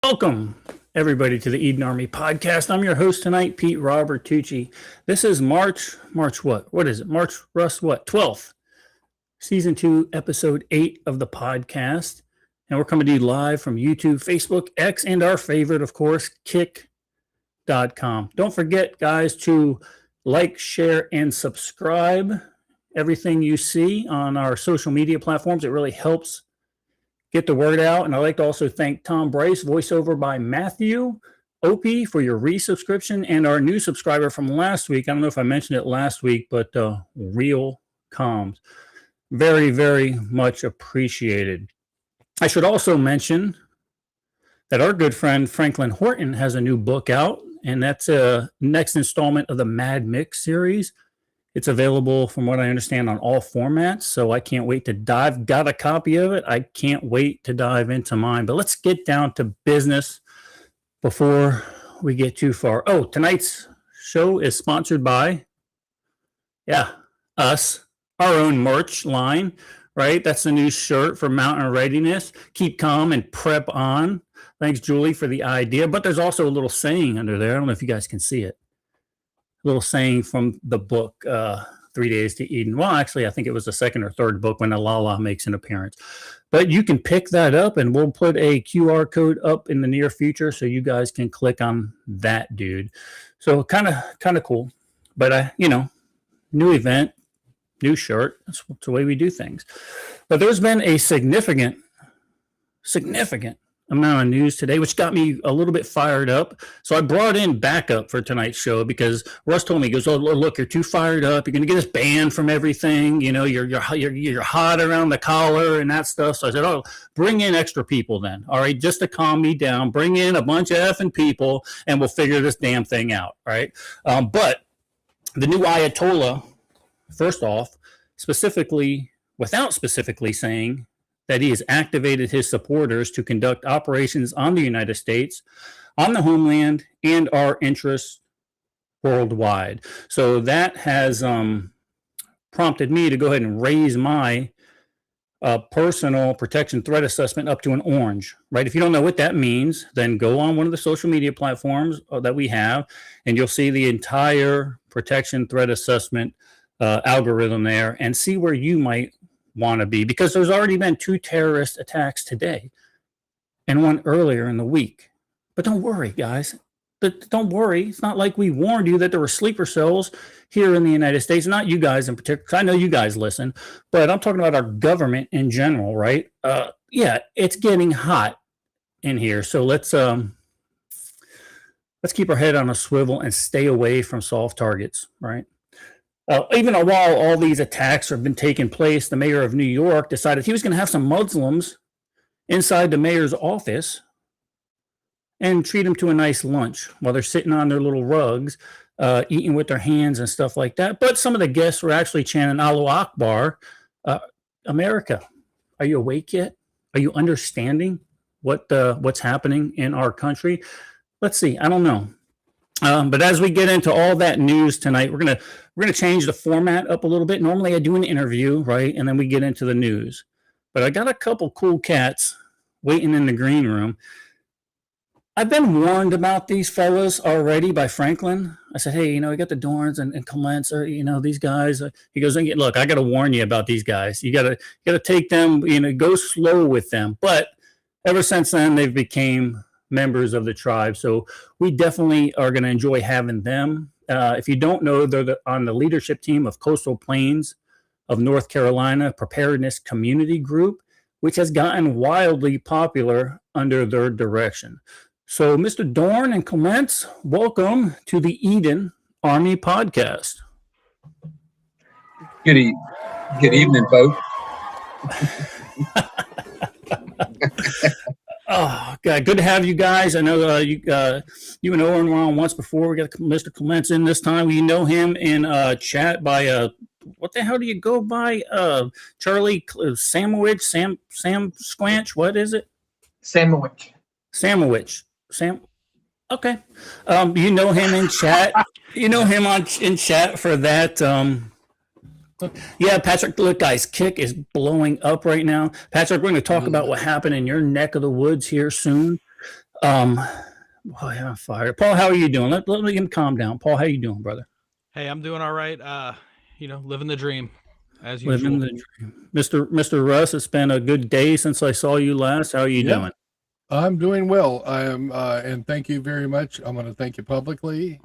Welcome, everybody, to the Eden Army podcast. I'm your host tonight, Pete Robertucci. This is March what? What is it? March, Russ, what? 12th, Season 2, Episode 8 of the podcast. And we're coming to you live from YouTube, Facebook, X, and our favorite, of course, kick.com. Don't forget, guys, to like, share, and subscribe everything you see on our social media platforms. It really helps get the word out. And I'd like to also thank Tom Bryce, voiceover by Matthew Opie, for your resubscription, and our new subscriber from last week. I don't know if I mentioned it last week, but Real Comms. Very, very much appreciated. I should also mention that our good friend Franklin Horton has a new book out, and that's a next installment of the Mad Mix series. It's available, from what I understand, on all formats, so I can't wait to dive. Got a copy of it. I can't wait to dive into mine. But let's get down to business before we get too far. Oh, tonight's show is sponsored by, us, our own merch line, right? That's the new shirt for Mountain Readiness. Keep calm and prep on. Thanks, Julie, for the idea. But there's also a little saying under there. I don't know if you guys can see it. Little saying from the book 3 Days to Eden. Well, actually, I think it was the second or third book when Alala makes an appearance. But you can pick that up, and we'll put a QR code up in the near future so you guys can click on that, dude. So kind of cool. But new event, new shirt. That's the way we do things. But there's been a significant amount of news today, which got me a little bit fired up. So I brought in backup for tonight's show because Russ told me, he goes, "Oh, look, you're too fired up. You're going to get us banned from everything. You know, you're hot around the collar and that stuff." So I said, "Oh, bring in extra people then. All right, just to calm me down. Bring in a bunch of effing people, and we'll figure this damn thing out." Right? But the new Ayatollah, first off, without specifically saying that he has activated his supporters to conduct operations on the United States, on the homeland, and our interests worldwide. So that has prompted me to go ahead and raise my personal protection threat assessment up to an orange, right? If you don't know what that means, then go on one of the social media platforms that we have, and you'll see the entire protection threat assessment algorithm there and see where you might want to be, because there's already been 2 terrorist attacks today and one earlier in the week. But don't worry, guys. Don't worry. It's not like we warned you that there were sleeper cells here in the United States. Not you guys in particular, because I know you guys listen, but I'm talking about our government in general, right? It's getting hot in here. So let's keep our head on a swivel and stay away from soft targets, right? Even while all these attacks have been taking place, the mayor of New York decided he was going to have some Muslims inside the mayor's office and treat them to a nice lunch while they're sitting on their little rugs, eating with their hands and stuff like that. But some of the guests were actually chanting Allahu Akbar. America, are you awake yet? Are you understanding what's happening in our country? Let's see. I don't know. But as we get into all that news tonight, we're gonna change the format up a little bit. Normally I do an interview, right? And then we get into the news. But I got a couple cool cats waiting in the green room. I've been warned about these fellas already by Franklin. I said, "Hey, we got the Dorns and Clements, or these guys." He goes, "Look, I got to warn you about these guys. You gotta take them, go slow with them." But ever since then, they've became members of the tribe. So we definitely are going to enjoy having them. If you don't know, they're on the leadership team of Coastal Plains of North Carolina Preparedness Community Group, which has gotten wildly popular under their direction. So Mr. Dorn and Clements, welcome to the Eden Army podcast. Good evening, folks. Oh, God, good to have you guys. I know you and Owen were on once before. We got Mr. Clements in this time. We know him in chat by what the hell do you go by? Charlie Samowich, Sam Squanch. What is it? Samowich. Okay. You know him in chat. You know him in chat for that. Yeah, Patrick, look, guys, Kick is blowing up right now. Patrick, we're going to talk about what happened in your neck of the woods here soon. Oh, yeah, fire. Paul, how are you doing? Let him calm down. Paul, how you doing, brother? Hey, I'm doing all right. Living the dream as Living usual. the dream. Mr. Russ, it's been a good day since I saw you last. How are you doing? I'm doing well. I am, and thank you very much. I'm going to thank you publicly.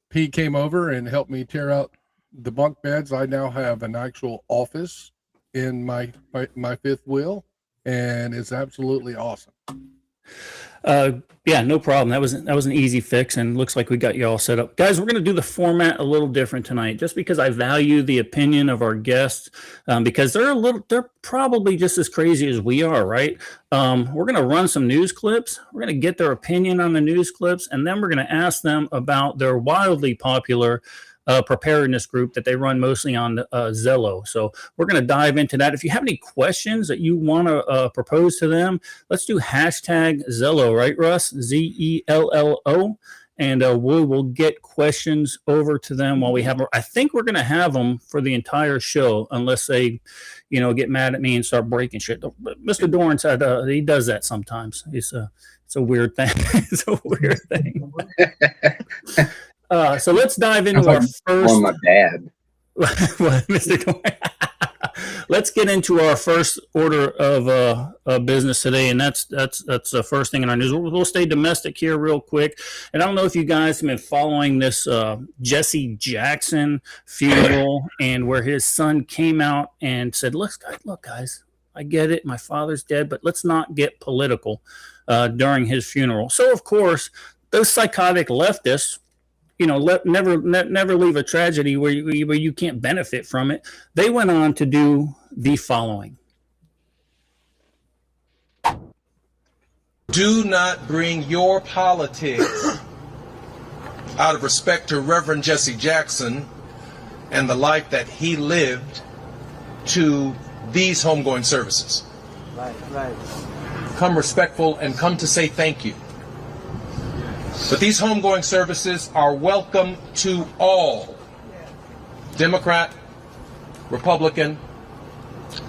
Pete came over and helped me tear out the bunk beds. I now have an actual office in my fifth wheel, and it's absolutely awesome. Yeah, no problem. That was an easy fix, and looks like we got you all set up. Guys, we're going to do the format a little different tonight, just because I value the opinion of our guests, because they're probably just as crazy as we are, right? We're going to run some news clips. We're going to get their opinion on the news clips, and then we're going to ask them about their wildly popular preparedness group that they run mostly on Zello. So we're going to dive into that. If you have any questions that you want to propose to them, let's do hashtag Zello, right, Russ? ZELLO. And we'll get questions over to them while we have. I think we're going to have them for the entire show, unless they, get mad at me and start breaking shit. Mr. Dorn said he does that sometimes. It's a weird thing. It's a weird thing. So let's dive into our first. On my dad. What, Mr. Dorn? Let's get into our first order of business today, and that's the first thing in our news. We'll stay domestic here real quick, and I don't know if you guys have been following this Jesse Jackson funeral, and where his son came out and said, "Look, guys, I get it. My father's dead, but let's not get political during his funeral." So, of course, those psychotic leftists, never leave a tragedy where you can't benefit from it. They went on to do the following. Do not bring your politics out of respect to Reverend Jesse Jackson and the life that he lived to these homegoing services. Right. Come respectful and come to say thank you. But these homegoing services are welcome to all. Democrat, Republican,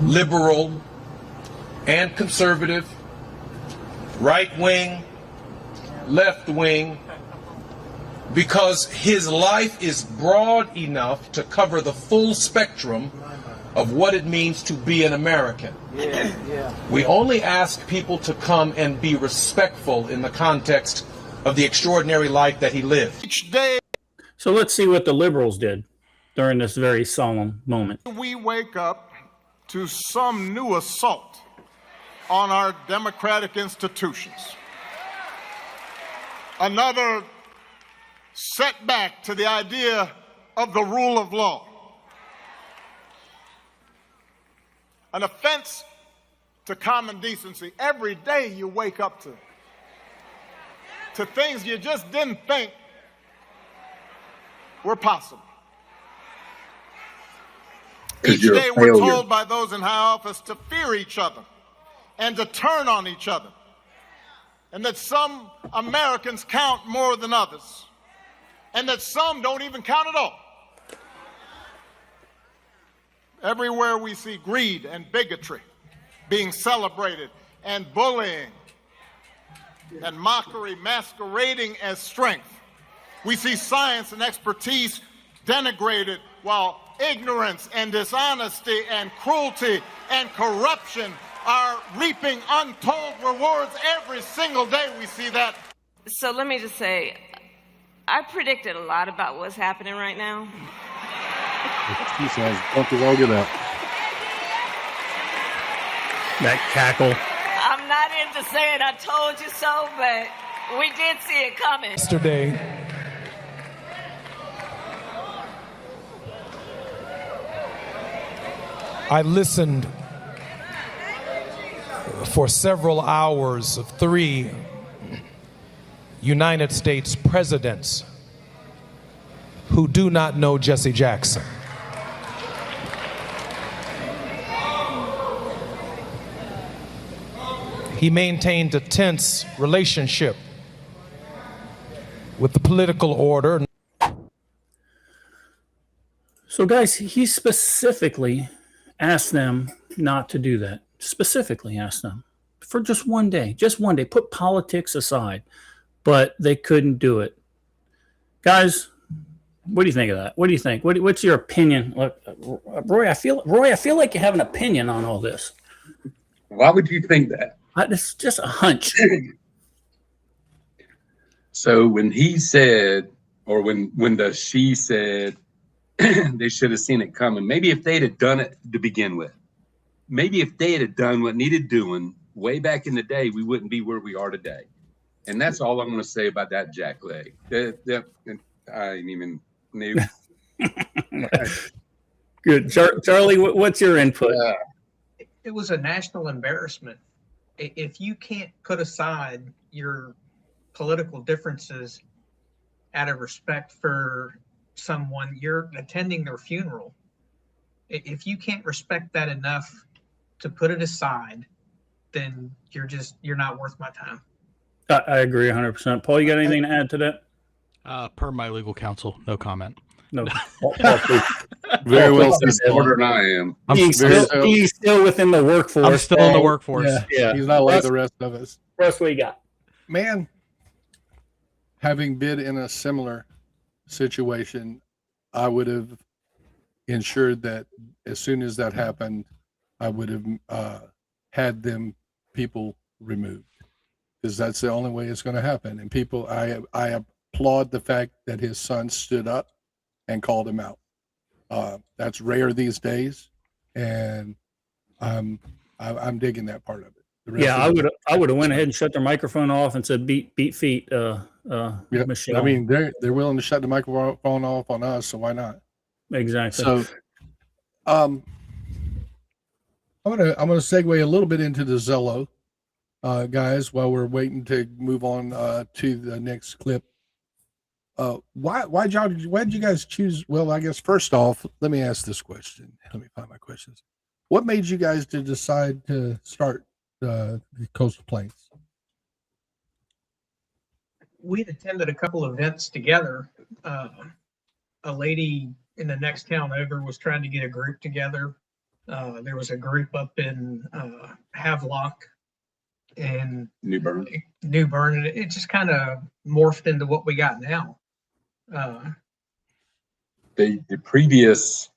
liberal, and conservative, right wing, left wing, because his life is broad enough to cover the full spectrum of what it means to be an American. We only ask people to come and be respectful in the context of the extraordinary life that he lived. Each day. So let's see what the liberals did during this very solemn moment. We wake up to some new assault on our democratic institutions. Another setback to the idea of the rule of law. An offense to common decency. Every day you wake up to things you just didn't think were possible. Each day we're told by those in high office to fear each other and to turn on each other, and that some Americans count more than others, and that some don't even count at all. Everywhere we see greed and bigotry being celebrated, and bullying and mockery masquerading as strength. We see science and expertise denigrated, while ignorance and dishonesty and cruelty and corruption are reaping untold rewards every single day. We see that. So let me just say, I predicted a lot about what's happening right now. He sounds pumped as all get out. That cackle. I'm not into saying I told you so, but we did see it coming. Yesterday, I listened for several hours of 3 United States presidents who do not know Jesse Jackson. He maintained a tense relationship with the political order. So, guys, he specifically asked them not to do that. Specifically asked them. for just one day, put politics aside, but they couldn't do it. Guys, what do you think of that? What do you think? What's your opinion? Look, Roy, I feel like you have an opinion on all this. Why would you think that? It's just a hunch. So when he said, or when she said, they should have seen it coming. Maybe if they'd have done it to begin with, maybe if they had done what needed doing way back in the day, we wouldn't be where we are today. And that's all I'm going to say about that jack leg. I ain't even knew. Good. Charlie, what's your input? It was a national embarrassment. If you can't put aside your political differences out of respect for someone, you're attending their funeral. If you can't respect that enough to put it aside, then you're not worth my time. I agree 100%. Paul, you got anything to add to that? Per my legal counsel, no comment. No. Very well said. Smarter than I am. He's still within the workforce. I'm still in the workforce. Yeah. He's not like the rest of us. Russ, what you got? Man, having been in a similar situation, I would have ensured that as soon as that happened, I would have had them people removed, because that's the only way it's going to happen. And people, I applaud the fact that his son stood up and called him out. That's rare these days, and I'm digging that part of it. Yeah, I would have went ahead and shut their microphone off and said beat feet. Michelle. I mean, they're willing to shut the microphone off on us, so why not? Exactly. So, I'm gonna segue a little bit into the Zello, guys, while we're waiting to move on to the next clip. Why did you guys choose? Well, I guess first off, let me ask this question. Let me find my questions. What made you guys to decide to start the Coastal Plains? We'd attended a couple events together. A lady in the next town over was trying to get a group together. There was a group up in Havelock and New Bern, and it just kind of morphed into what we got now. the previous,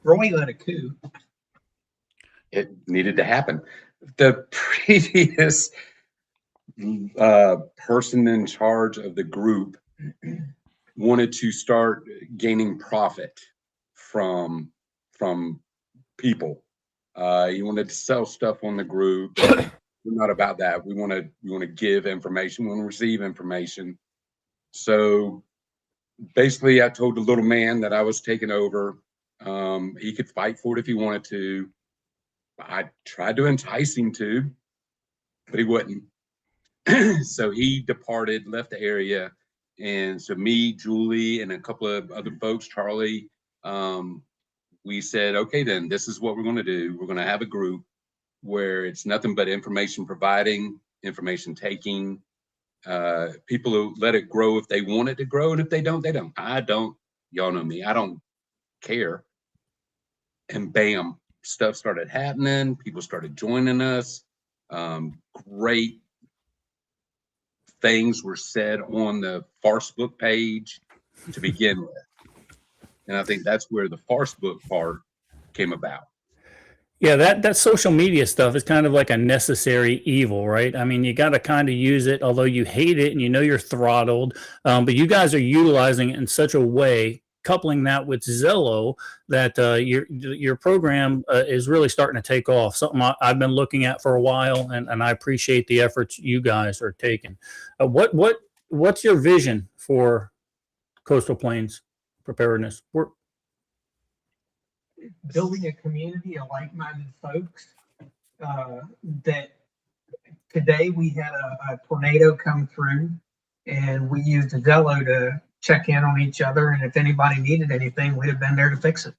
Roy led a coup. it needed to happen. The previous person in charge of the group wanted to start gaining profit from people. He wanted to sell stuff on the group. We're not about that. We want to give information. We want to receive information. So basically, I told the little man that I was taking over. He could fight for it if he wanted to. I tried to entice him to, but he wouldn't. So he departed, left the area. And so me, Julie, and a couple of other folks, Charlie, we said, okay, then this is what we're going to do. We're going to have a group where it's nothing but information providing, information taking. People who let it grow if they want it to grow, and if they don't, they don't. I don't. Y'all know me. I don't care. And bam, stuff started happening. People started joining us. Great things were said on the farce book page to begin with. And I think that's where the farce book part came about. Yeah, that social media stuff is kind of like a necessary evil, right? I mean, you got to kind of use it, although you hate it and you know you're throttled. But you guys are utilizing it in such a way, coupling that with Zello, that your program is really starting to take off. Something I've been looking at for a while, and I appreciate the efforts you guys are taking. What's your vision for Coastal Plains Preparedness? Building a community of like-minded folks. That today we had a tornado come through, and we used Zello to check in on each other, and if anybody needed anything, we'd have been there to fix it.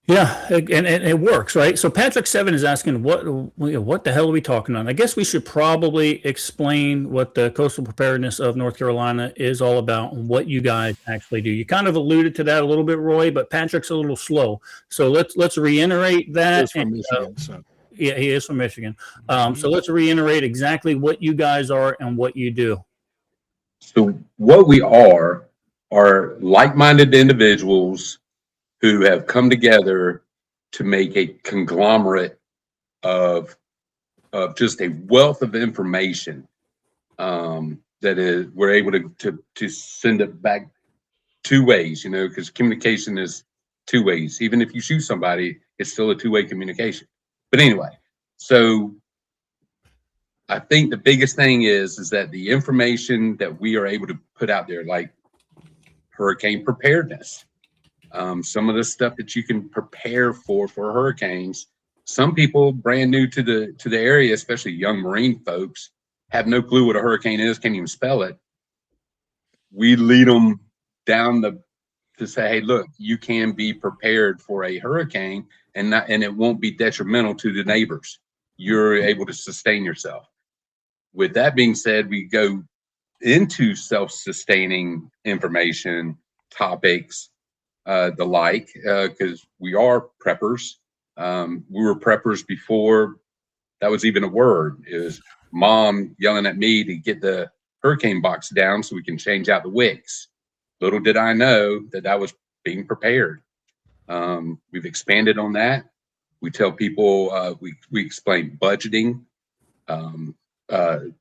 Yeah, and it works, right? So Patrick 7 is asking, what the hell are we talking on? I guess we should probably explain what the Coastal Preparedness of North Carolina is all about and what you guys actually do. You kind of alluded to that a little bit, Roy, but Patrick's a little slow. So let's reiterate that. Yeah, he is from Michigan. So let's reiterate exactly what you guys are and what you do. So what we are like-minded individuals who have come together to make a conglomerate of just a wealth of information that is we're able to send it back two ways, you know, because communication is two ways. Even if you shoot somebody, it's still a two-way communication. But anyway, so I think the biggest thing is that the information that we are able to put out there, like hurricane preparedness, some of the stuff that you can prepare for hurricanes. Some people brand new to the area, especially young Marine folks, have no clue what a hurricane is, can't even spell it. We lead them down to say, hey, look, you can be prepared for a hurricane, and it won't be detrimental to the neighbors. You're able to sustain yourself. With that being said, we go into self-sustaining information topics, the like, because we are preppers. We were preppers before that was even a word. It was mom yelling at me to get the hurricane box down so we can change out the wicks. Little did I know that was being prepared. We've expanded on that. We tell people, we explain budgeting, what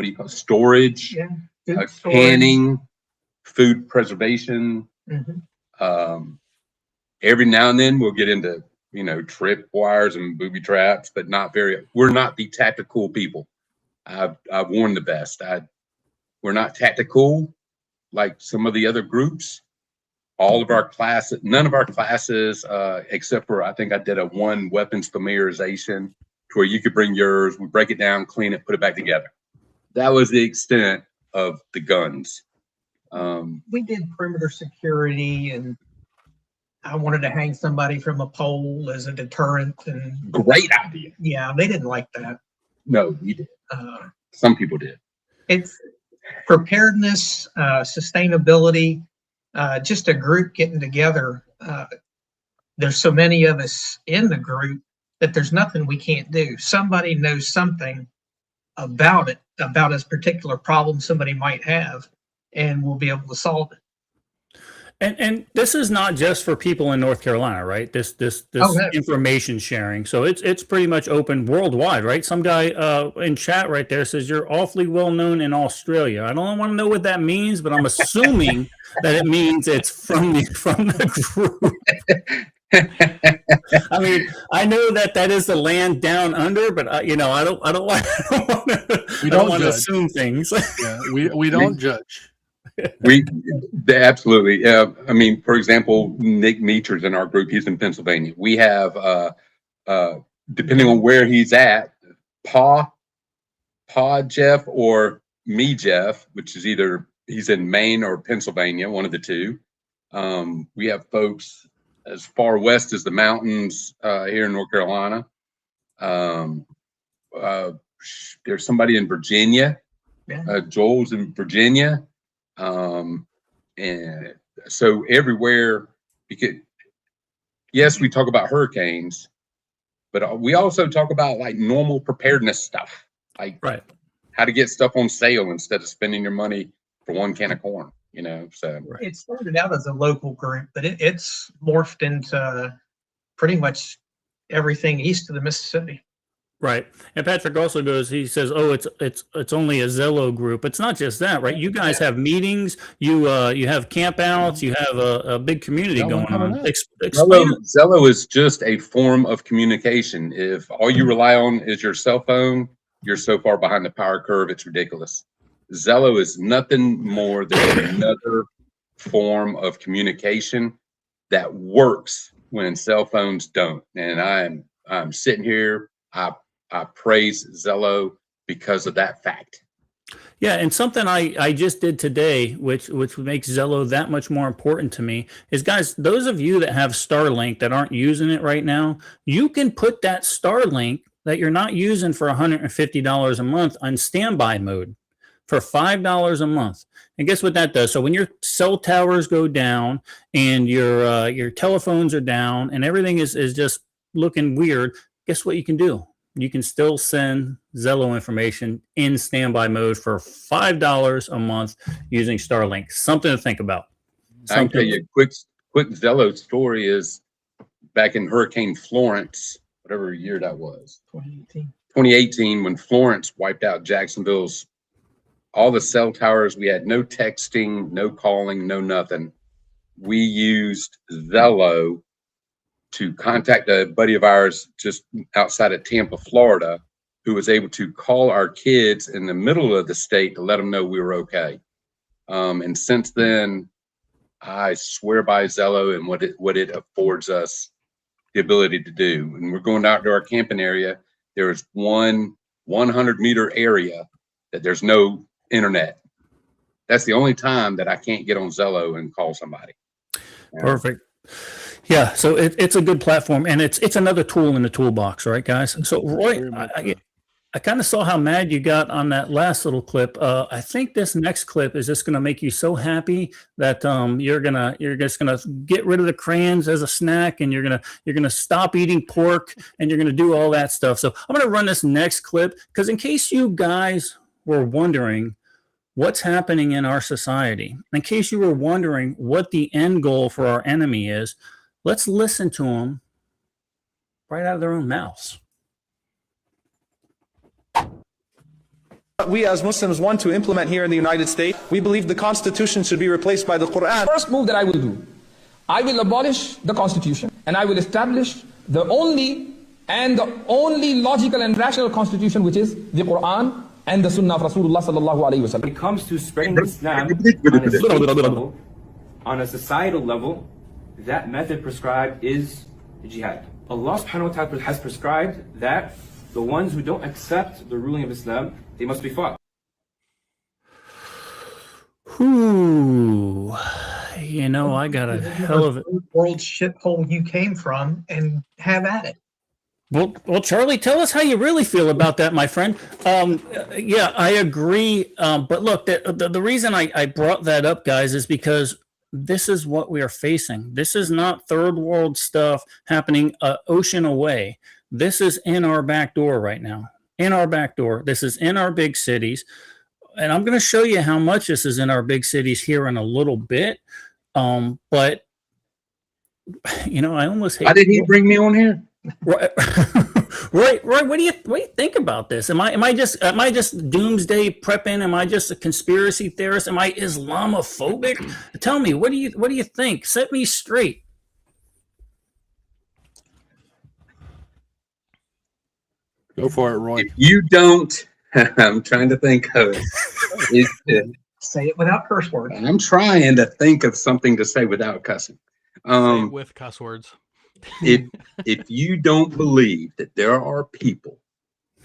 do you call it? Storage, Yeah, canning, food preservation. Every now and then we'll get into, you know, trip wires and booby traps, but we're not the tactical people. I've worn the vest. We're not tactical like some of the other groups. All of our classes, none of our classes, except for I think I did a one weapons familiarization to where you could bring yours, we break it down, clean it, put it back together. That was the extent of the guns. We did perimeter security, and I wanted to hang somebody from a pole as a deterrent. And great idea. Yeah, they didn't like that. No, we did. Some people did. It's preparedness, sustainability, just a group getting together. There's so many of us in the group that there's nothing we can't do. Somebody knows something about it, about a particular problem somebody might have, and we'll be able to solve it. And this is not just for people in North Carolina, right? This information sharing. So it's pretty much open worldwide, right? Some guy in chat right there says you're awfully well known in Australia. I don't want to know what that means, but I'm assuming that it means it's from the group. I mean, I know that is the land down under, but you know, I don't want to assume things. Yeah, we don't judge. Absolutely. I mean, for example, Nick Meachers in our group, he's in Pennsylvania. We have, depending on where he's at, Pa Jeff or me Jeff, which is either he's in Maine or Pennsylvania, one of the two. We have folks as far west as the mountains here in North Carolina. There's somebody in Virginia. Joel's in Virginia. And so everywhere, because yes, we talk about hurricanes, but we also talk about like normal preparedness stuff, like how to get stuff on sale instead of spending your money for one can of corn, you know. So it started out as a local group, but it's morphed into pretty much everything east of the Mississippi. Right. And Patrick also goes, he says, oh, it's only a Zello group. It's not just that, right? You guys have meetings, you have campouts, you have a big community going on. Zello is just a form of communication. If all you rely on is your cell phone, you're so far behind the power curve, it's ridiculous. Zello is nothing more than another form of communication that works when cell phones don't. And I'm sitting here, I praise Zello because of that fact. Yeah, and something I just did today, which makes Zello that much more important to me, is guys, those of you that have Starlink that aren't using it right now, you can put that Starlink that you're not using for $150 a month on standby mode for $5 a month. And guess what that does? So when your cell towers go down and your telephones are down and everything is just looking weird, guess what you can do? You can still send Zello information in standby mode for $5 a month using Starlink. Something to think about. I can tell you a quick Zello story is back in Hurricane Florence, whatever year that was. 2018, when Florence wiped out Jacksonville's, all the cell towers. We had no texting, no calling, no nothing. We used Zello to contact a buddy of ours just outside of Tampa, Florida, who was able to call our kids in the middle of the state to let them know we were okay. And since then, I swear by Zello and what it affords us the ability to do. And we're going out to our camping area. There is one 100-meter area that there's no internet. That's the only time that I can't get on Zello and call somebody. Perfect. Yeah, so it's a good platform, and it's another tool in the toolbox, right, guys? So, Roy, I kind of saw how mad you got on that last little clip. I think this next clip is just going to make you so happy that you're just gonna get rid of the crayons as a snack, and you're gonna stop eating pork, and you're gonna do all that stuff. So I'm gonna run this next clip because in case you guys were wondering what's happening in our society, in case you were wondering what the end goal for our enemy is, let's listen to them right out of their own mouths. We as Muslims want to implement here in the United States. We believe the Constitution should be replaced by the Quran. First move that I will do, I will abolish the Constitution and I will establish the only logical and rational Constitution, which is the Quran and the Sunnah of Rasulullah sallallahu alaihi wasallam. When it comes to spreading Islam on a societal level, that method prescribed is jihad. Allah subhanahu wa ta'ala has prescribed that the ones who don't accept the ruling of Islam, they must be fought. Ooh, I got a hell of a world shithole you came from, and have at it. Well, Charlie, tell us how you really feel about that, my friend. Yeah, I agree. But look, the reason I brought that up, guys, is because this is what we are facing. This is not third world stuff happening ocean away. This is in our back door right now. In our back door. This is in our big cities. And I'm going to show you how much this is in our big cities here in a little bit. But, I almost hate. Why did he bring me on here? Right. Roy, what do you think about this? Am I just doomsday prepping? Am I just a conspiracy theorist? Am I Islamophobic? Tell me, what do you think? Set me straight. Go for it, Roy. If you don't, I'm trying to think of it. Say it without curse words. I'm trying to think of something to say without cussing. Say with cuss words. If you don't believe that there are people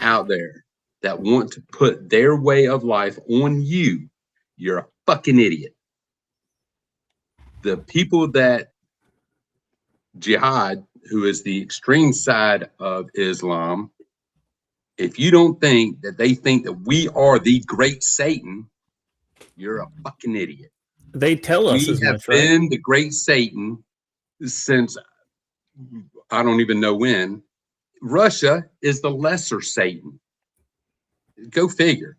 out there that want to put their way of life on you, you're a fucking idiot. The people that jihad, who is the extreme side of Islam, if you don't think that they think that we are the great Satan, you're a fucking idiot. They tell us we have been the great Satan since I don't even know when. Russia is the lesser Satan. Go figure.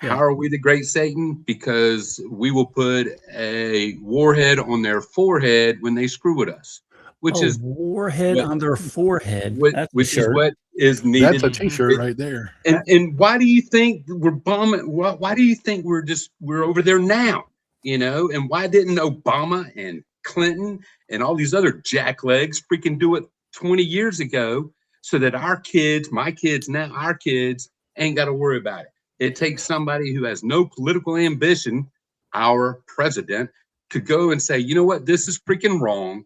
Yeah. How are we the great Satan? Because we will put a warhead on their forehead when they screw with us. Which is warhead on their forehead. Which is what is needed. That's a t-shirt right there. And why do you think we're bombing? Why do you think we're over there now? And why didn't Obama and Clinton and all these other jacklegs freaking do it 20 years ago so that our kids, my kids now, our kids ain't got to worry about it? It takes somebody who has no political ambition, our president, to go and say, you know what, this is freaking wrong.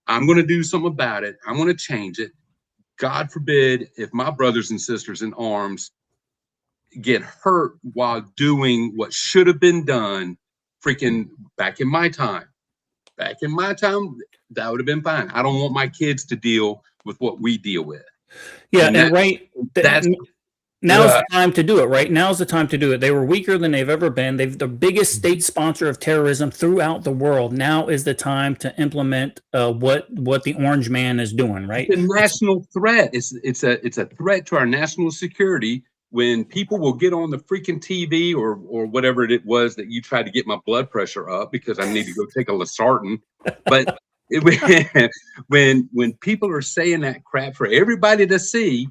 I'm going to do something about it. I'm going to change it. God forbid if my brothers and sisters in arms get hurt while doing what should have been done freaking back in my time. Back in my time, that would have been fine. I don't want my kids to deal with what we deal with. Yeah, and right. That's Now's the time to do it, right? Now's the time to do it. They were weaker than they've ever been. They've the biggest state sponsor of terrorism throughout the world. Now is the time to implement what the Orange Man is doing, right? It's a national threat. It's a threat to our national security when people will get on the freaking TV or whatever it was that you tried to get my blood pressure up because I need to go take a Losartan. But when people are saying that crap for everybody to see,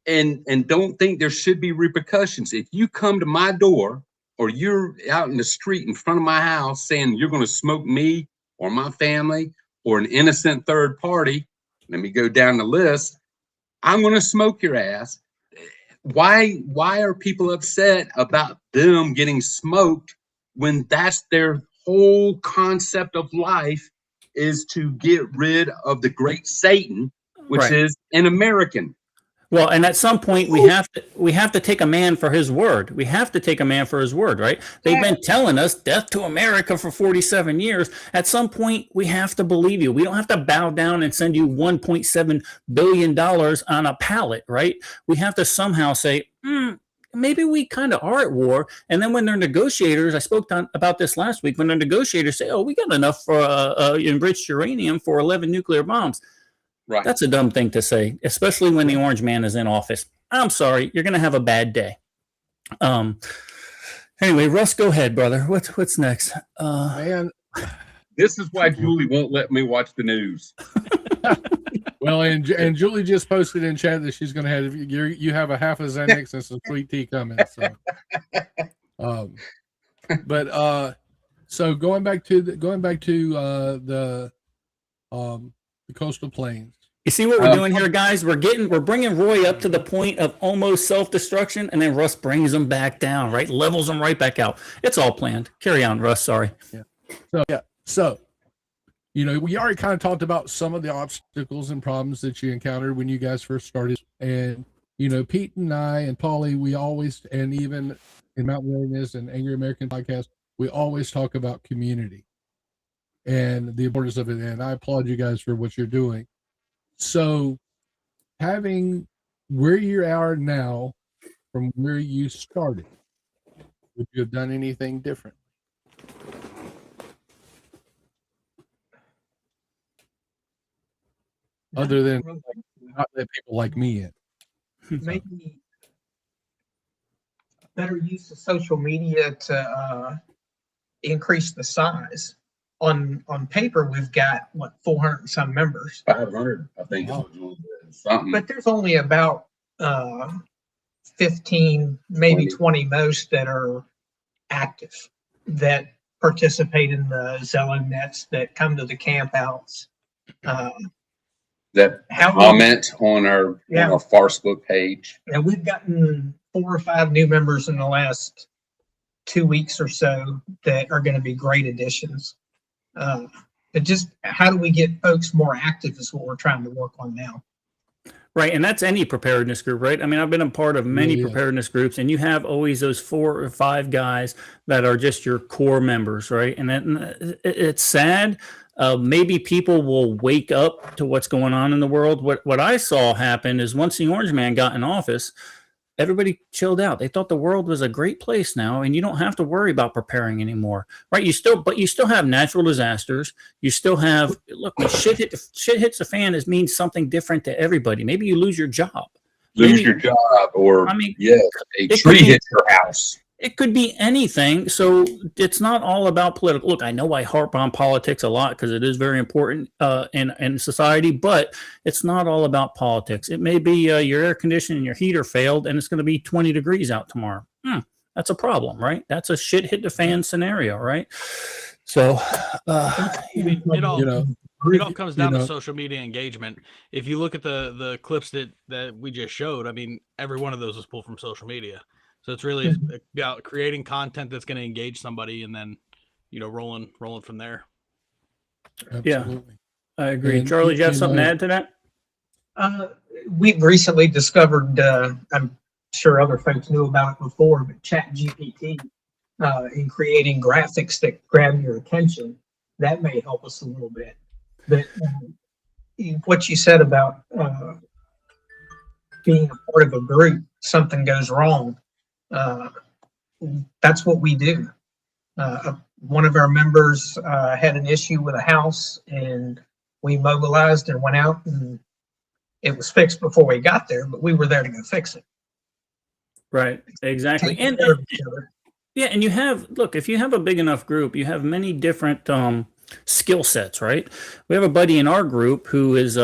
and don't think there should be repercussions. If you come to my door or you're out in the street in front of my house saying you're going to smoke me or my family or an innocent third party, let me go down the list. I'm going to smoke your ass. Why are people upset about them getting smoked when that's their whole concept of life is to get rid of the great Satan, which is an American? Well, and at some point we have to take a man for his word. We have to take a man for his word, right? They've been telling us death to America for 47 years. At some point we have to believe you. We don't have to bow down and send you $1.7 billion on a pallet, right? We have to somehow say, maybe we kind of are at war. And then when they're negotiators, I spoke about this last week, when the negotiators say, oh, we got enough for enriched uranium for 11 nuclear bombs. Right. That's a dumb thing to say, especially when the Orange Man is in office. I'm sorry, you're going to have a bad day. Anyway, Russ, go ahead, brother. What's next? Man, this is why Julie won't let me watch the news. well, and Julie just posted in chat that she's going to have you have a half a Xanax and some sweet tea coming. So, going back to the coastal plains. You see what we're doing here, guys? We're bringing Roy up to the point of almost self-destruction, and then Russ brings him back down, right? Levels him right back out. It's all planned. Carry on, Russ. Sorry. So, we already kind of talked about some of the obstacles and problems that you encountered when you guys first started. And, Pete and I and Paulie, we always, and even in Mountain Readiness and Angry American podcast, we always talk about community and the importance of it. And I applaud you guys for what you're doing. So having where you are now from where you started, would you have done anything different? Other than not let people like me in. Maybe better use of social media to increase the size. On paper, we've got 400 and some members. 500, I think. Something. But there's only about 15, maybe 20 most that are active, that participate in the Zelling nets, that come to the campouts. That comment on our Facebook page. And we've gotten 4 or 5 new members in the last 2 weeks or so that are going to be great additions. But just how do we get folks more active is what we're trying to work on now. Right, and that's any preparedness group, right? I mean, I've been a part of many preparedness groups, and you have always those 4 or 5 guys that are just your core members, right? And it's sad. Maybe people will wake up to what's going on in the world. What I saw happen is once the Orange Man got in office, everybody chilled out. They thought the world was a great place now, and you don't have to worry about preparing anymore, right? But you still have natural disasters. You still have, look, when shit hits the fan, it means something different to everybody. Maybe you lose your job. Your job, or a tree hits your house. It could be anything. So it's not all about political. Look, I know I harp on politics a lot because it is very important in society, but it's not all about politics. It may be your air conditioning and your heater failed and it's going to be 20 degrees out tomorrow. That's a problem, right? That's a shit hit the fan scenario, right? So it all comes down to social media engagement. If you look at the clips that we just showed, I mean, every one of those was pulled from social media. So it's really about creating content that's going to engage somebody, and then, rolling from there. Absolutely. Yeah, I agree. And Charlie, do you have something to add to that? We've recently discovered, I'm sure other folks knew about it before, but ChatGPT, in creating graphics that grab your attention, that may help us a little bit. But what you said about being a part of a group, something goes wrong, that's what we do. One of our members had an issue with a house, and we mobilized and went out, and it was fixed before we got there, but we were there to go fix it. Right. Exactly. Taking And care of each other. yeah, and you have, look, if you have a big enough group, you have many different skill sets, right? We have a buddy in our group who is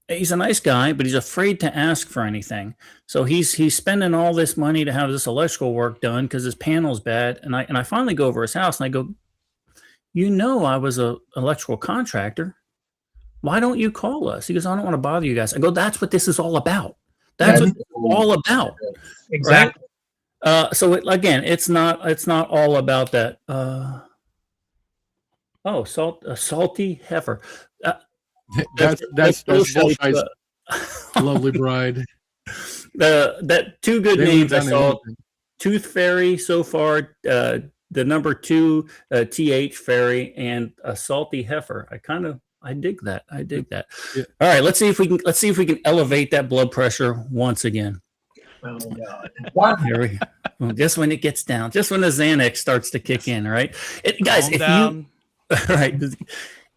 he's a nice guy, but he's afraid to ask for anything. So he's spending all this money to have this electrical work done because his panel's bad. And I finally go over his house and I go, you know, I was a electrical contractor. Why don't you call us? He goes, I don't want to bother you guys. I go, that's what this is all about. That's what it's all about. Exactly. Right? So again, it's not all about that. Salty heifer. That's bullshit. Lovely bride. That two good names I saw. Tooth Fairy so far. The number 2 TH Fairy and a salty heifer. I dig that. Yeah. All right, let's see if we can elevate that blood pressure once again. Oh God! Wow. Here we go. Just when it gets down, just when the Xanax starts to kick in, right? Guys,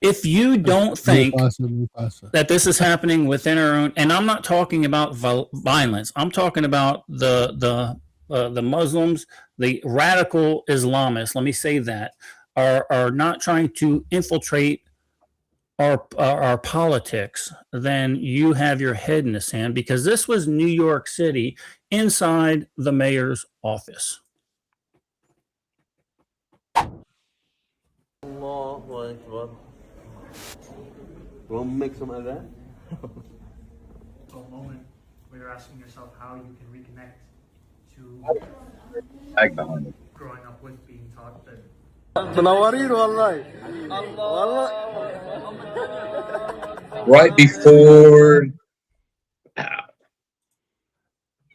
if you don't think that this is happening within our own, and I'm not talking about violence, I'm talking about the Muslims, the radical Islamists. Let me say that are not trying to infiltrate our politics, then you have your head in the sand, because this was New York City inside the mayor's office. Want to make some of that? For a moment, where you're asking yourself how you can reconnect to growing up with being taught that. Right before.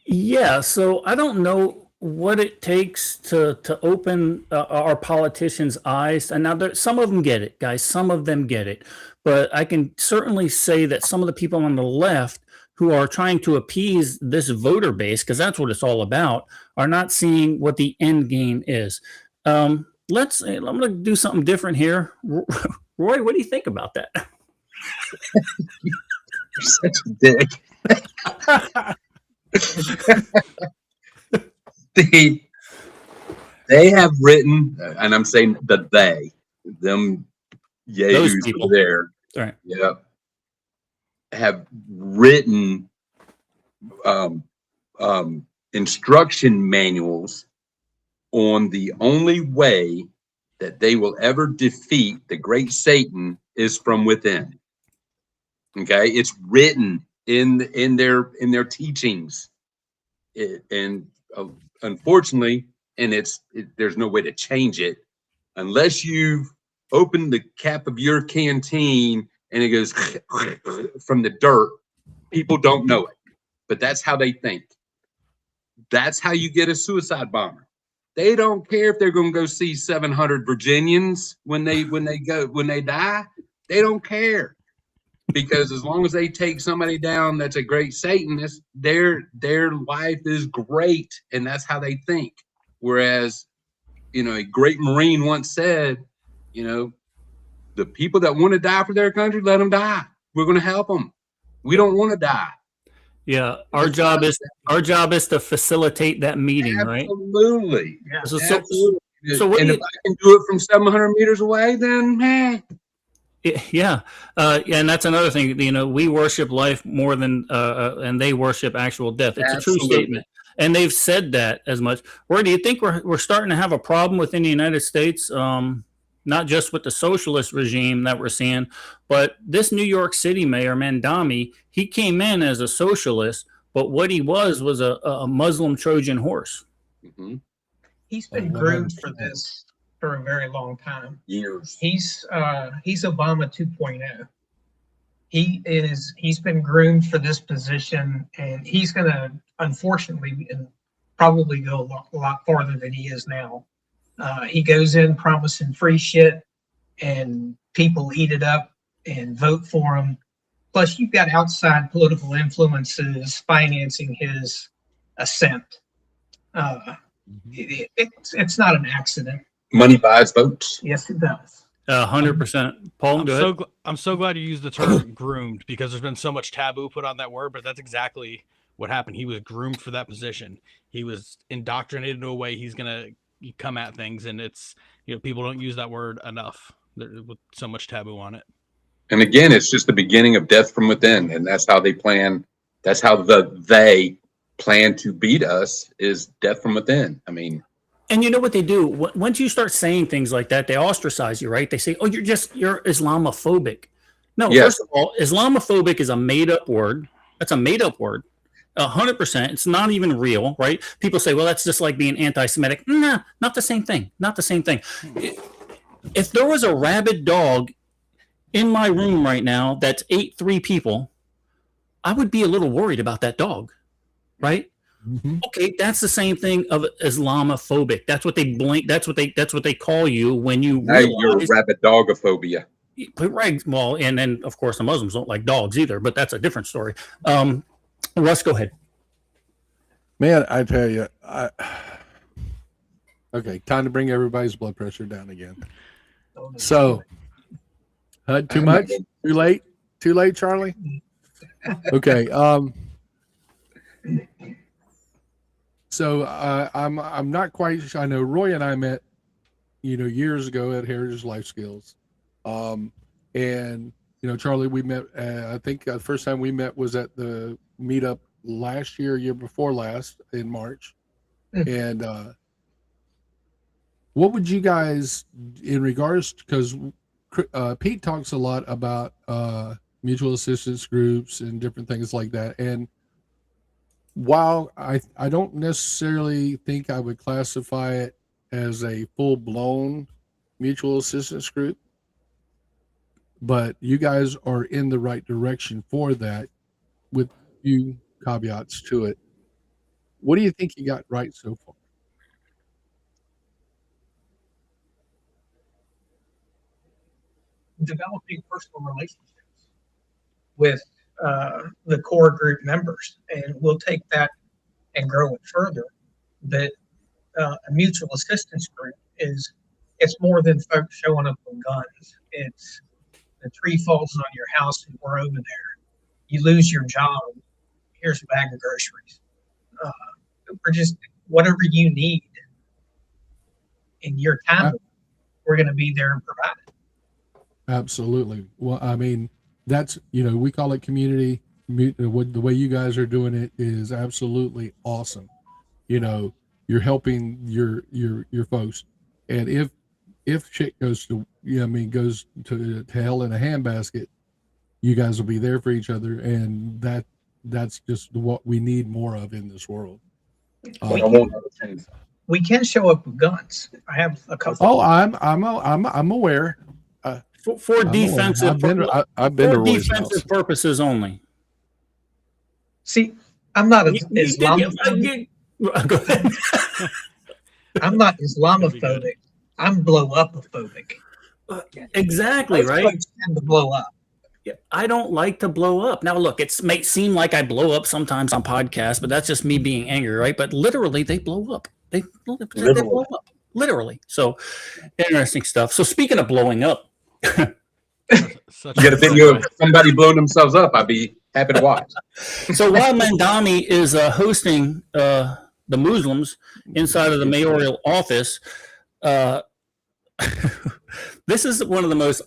Yeah, so I don't know what it takes to open our politicians' eyes. And now some of them get it, guys. Some of them get it. But I can certainly say that some of the people on the left who are trying to appease this voter base, because that's what it's all about, are not seeing what the end game is. I'm going to do something different here. Roy, what do you think about that? You're such a dick. They have written, and I'm saying that them yahoos over there, right? Yep, have written instruction manuals on the only way that they will ever defeat the great Satan is from within. Okay, it's written in their teachings, unfortunately, and there's no way to change it unless you've opened the cap of your canteen and it goes from the dirt. People don't know it, but that's how they think. That's how you get a suicide bomber. They don't care if they're going to go see 700 Virginians when they die. They don't care, because as long as they take somebody down that's a great Satanist, their life is great, and that's how they think. Whereas, a great Marine once said, the people that want to die for their country, let them die. We're going to help them. We don't want to die. Yeah, our job is to facilitate that meeting, right? Absolutely. Yeah. Absolutely. So what and if I can do it from 700 meters away, then hey. Yeah, and that's another thing. We worship life more than, and they worship actual death. It's Absolutely. A true statement, and they've said that as much. Roy, do you think we're starting to have a problem within the United States? Not just with the socialist regime that we're seeing, but this New York City mayor, Mandami, he came in as a socialist, but what he was a Muslim Trojan horse. Mm-hmm. He's been groomed for this for a very long time. Years. He's Obama 2.0. He's been groomed for this position, and he's going to, unfortunately, and probably go a lot farther than he is now. He goes in promising free shit, and people eat it up and vote for him Plus, you've got outside political influences financing his ascent. It's not an accident. Money buys votes. Yes, it does. 100%. Paul, go ahead. I'm so glad you used the term groomed, because there's been so much taboo put on that word, but that's exactly what happened. He was groomed for that position. He was indoctrinated into a way he's going to come at things, and it's, people don't use that word enough with so much taboo on it. And again, it's just the beginning of death from within, and that's how they plan. That's how they plan to beat us, is death from within. I mean, and you know what they do? Once you start saying things like that, they ostracize you, right? They say, "Oh, you're Islamophobic." No, yes. First of all, Islamophobic is a made-up word. That's a made-up word. 100%. It's not even real, right? People say, "Well, that's just like being anti-Semitic." Nah, not the same thing. Not the same thing. If there was a rabid dog in my room right now that's ate 3 people, I would be a little worried about that dog, right? Mm-hmm. Okay, that's the same thing of Islamophobic. That's what they blink. That's what they call you when you realize you're rabid dogophobia. Right. Well, and then of course the Muslims don't like dogs either, but that's a different story. Russ, go ahead. Man, I tell you, okay, time to bring everybody's blood pressure down again. So, too much? Too late? Too late, Charlie? Okay. So I'm not quite sure. I know Roy and I met, years ago at Heritage Life Skills, and Charlie, we met. I think the first time we met was at the meetup last year before last in March. And what would you guys, in regards, because Pete talks a lot about mutual assistance groups and different things like that, and while I don't necessarily think I would classify it as a full-blown mutual assistance group, but you guys are in the right direction for that with a few caveats to it. What do you think you got right so far? Developing personal relationships with the core group members, and we'll take that and grow it further. But a mutual assistance group it's more than folks showing up with guns. It's the tree falls on your house and we're over there. You lose your job, here's a bag of groceries. We're just whatever you need in your time, we're going to be there and provide it. Absolutely. Well, I mean, that's, we call it community. The way you guys are doing it is absolutely awesome. You're helping your folks. And if shit goes to, goes to hell in a handbasket, you guys will be there for each other. And that's just what we need more of in this world. We can show up with guns. I have a couple. Oh, I'm aware. For defensive, I've been to Roy's defensive purposes only. See, I'm not Islamophobic. Go ahead. I'm not Islamophobic. I'm blow-up-ophobic. Exactly, right? Folks tend to blow up. I don't like to blow up. Now, look, it may seem like I blow up sometimes on podcasts, but that's just me being angry, right? But literally, they blow up. They blow up. Literally. So, interesting stuff. So, speaking of blowing up, get a video of somebody blowing themselves up, I'd be happy to watch. So while Mandami is hosting the Muslims inside of the mayoral office, this is one of the most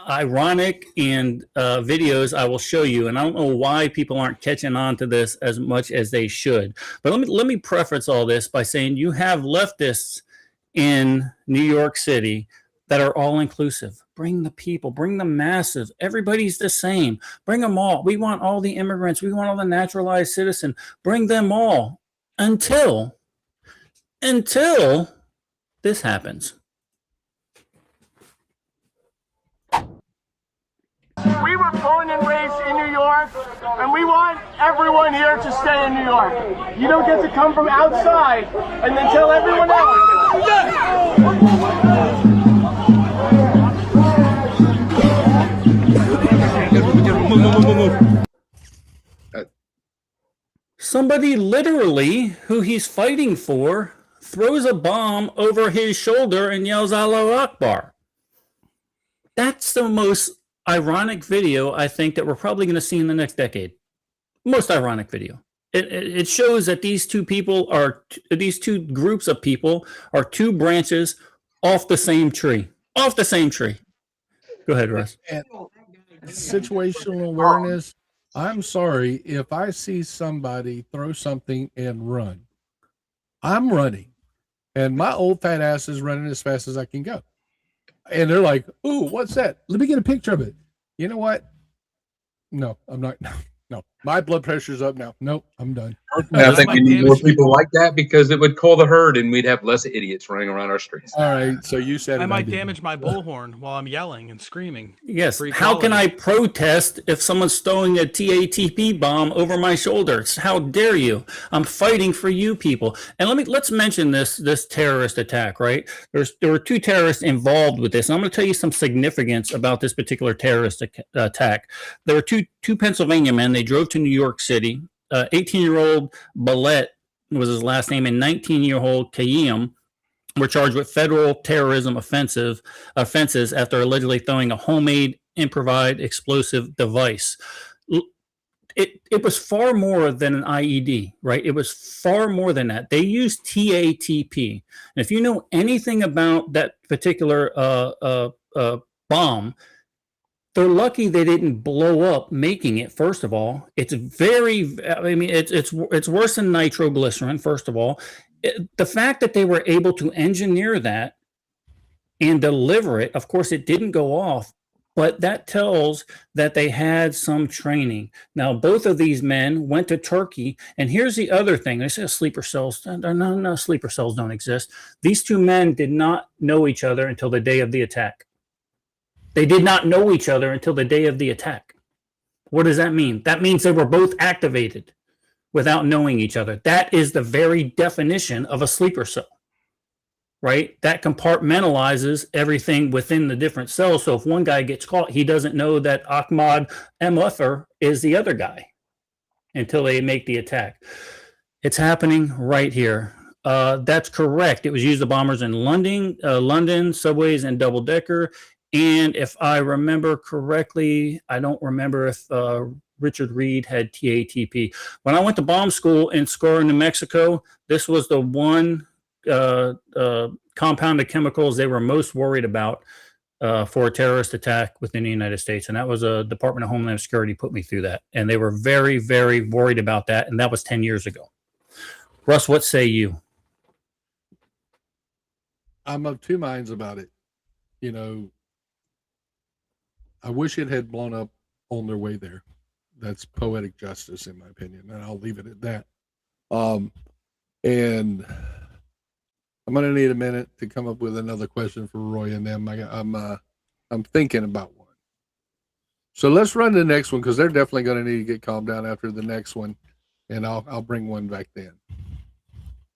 ironic and videos I will show you, and I don't know why people aren't catching on to this as much as they should. But let me preface all this by saying you have leftists in New York City that are all inclusive. Bring the people, bring the masses. Everybody's the same. Bring them all. We want all the immigrants. We want all the naturalized citizens. Bring them all until this happens. We were born and raised in New York, and we want everyone here to stay in New York. You don't get to come from outside and then tell everyone else. move. Somebody literally who he's fighting for throws a bomb over his shoulder and yells Allahu Akbar. That's the most ironic video I think that we're probably going to see in the next decade. Most ironic video. It shows that these two groups of people are two branches off the same tree. Off the same tree. Go ahead, Russ. And situational awareness. I'm sorry if I see somebody throw something and run. I'm running, and my old fat ass is running as fast as I can go. And they're like, "Ooh, what's that? Let me get a picture of it." You know what? No, I'm not. No, my blood pressure's up now. Nope, I'm done. I think we need more people like that because it would call the herd and we'd have less idiots running around our streets. All right, so you said I might damage my bullhorn while I'm yelling and screaming. Yes. How can I protest if someone's throwing a TATP bomb over my shoulders? How dare you? I'm fighting for you people. And let's mention this terrorist attack, right? There were two terrorists involved with this. And I'm going to tell you some significance about this particular terrorist attack. There were two Pennsylvania men. They drove to New York City. 18-year-old Ballet was his last name, and 19-year-old Kayim were charged with federal terrorism offenses after allegedly throwing a homemade improvised explosive device. It was far more than an IED, right? It was far more than that. They used TATP. And if you know anything about that particular bomb, they're lucky they didn't blow up making it. First of all, it's worse than nitroglycerin. First of all, the fact that they were able to engineer that and deliver it, of course, it didn't go off, but that tells that they had some training. Now, both of these men went to Turkey, and here's the other thing. They say sleeper cells. No, sleeper cells don't exist. These two men did not know each other until the day of the attack. They did not know each other until the day of the attack. What does that mean? That means they were both activated without knowing each other. That is the very definition of a sleeper cell, right? That compartmentalizes everything within the different cells. So if one guy gets caught, he doesn't know that Ahmad Muffer is the other guy until they make the attack. It's happening right here. That's correct. It was used to bombers in London, subways, and double-decker. And if I remember correctly, I don't remember if Richard Reed had TATP. When I went to bomb school in Score, New Mexico, this was the one compound of chemicals they were most worried about for a terrorist attack within the United States. And that was a Department of Homeland Security put me through that. And they were very, very worried about that. And that was 10 years ago. Russ, what say you? I'm of two minds about it. You know, I wish it had blown up on their way there. That's poetic justice, in my opinion, and I'll leave it at that. And I'm going to need a minute to come up with another question for Roy and them. I'm thinking about one. So let's run the next one because they're definitely going to need to get calmed down after the next one, and I'll bring one back then.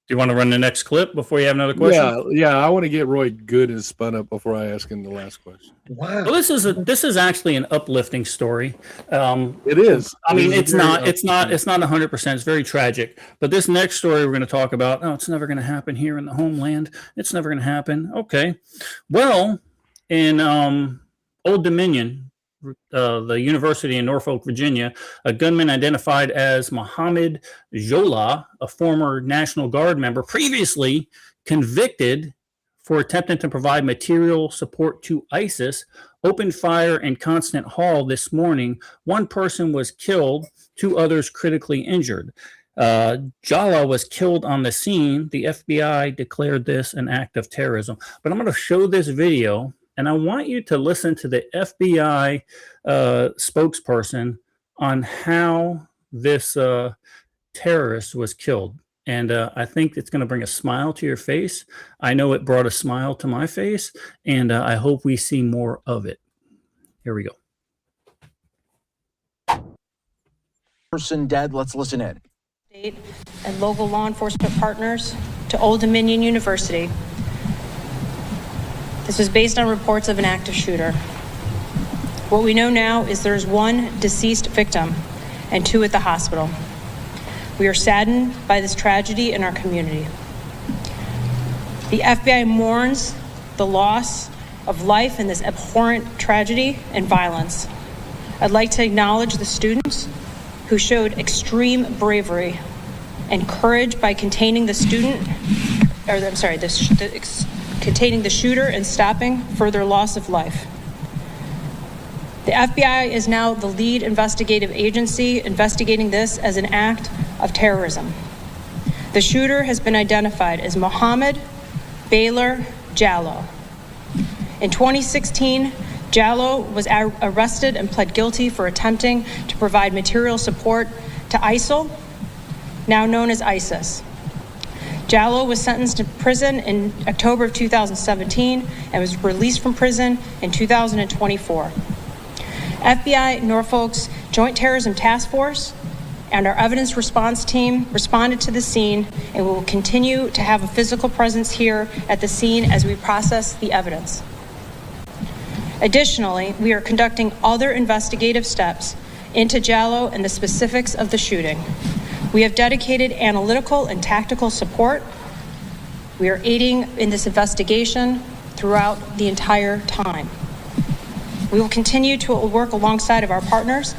Do you want to run the next clip before you have another question? Yeah. I want to get Roy good and spun up before I ask him the last question. Wow. Well, this is actually an uplifting story. It is. I mean, it's not 100%. It's very tragic. But this next story we're going to talk about, it's never going to happen here in the homeland. It's never going to happen. Okay. Well, in Old Dominion, the University in Norfolk, Virginia, a gunman identified as Mohammed Jola, a former National Guard member, previously convicted for attempting to provide material support to ISIS, opened fire in Constant Hall this morning. One person was killed, two others critically injured. Jola was killed on the scene. The FBI declared this an act of terrorism. But I'm going to show this video, and I want you to listen to the FBI spokesperson on how this terrorist was killed. And I think it's going to bring a smile to your face. I know it brought a smile to my face, and I hope we see more of it. Here we go. Person dead. Let's listen in. State and local law enforcement partners to Old Dominion University. This was based on reports of an active shooter. What we know now is there's one deceased victim and 2 at the hospital. We are saddened by this tragedy in our community. The FBI mourns the loss of life in this abhorrent tragedy and violence. I'd like to acknowledge the students who showed extreme bravery and courage by containing the containing the shooter and stopping further loss of life. The FBI is now the lead investigative agency investigating this as an act of terrorism. The shooter has been identified as Mohammed Baylor Jallow. In 2016, Jallow was arrested and pled guilty for attempting to provide material support to ISIL, now known as ISIS. Jallow was sentenced to prison in October of 2017 and was released from prison in 2024. FBI Norfolk's Joint Terrorism Task Force and our evidence response team responded to the scene, and we will continue to have a physical presence here at the scene as we process the evidence. Additionally, we are conducting other investigative steps into Jallow and the specifics of the shooting. We have dedicated analytical and tactical support. We are aiding in this investigation throughout the entire time. We will continue to work alongside of our partners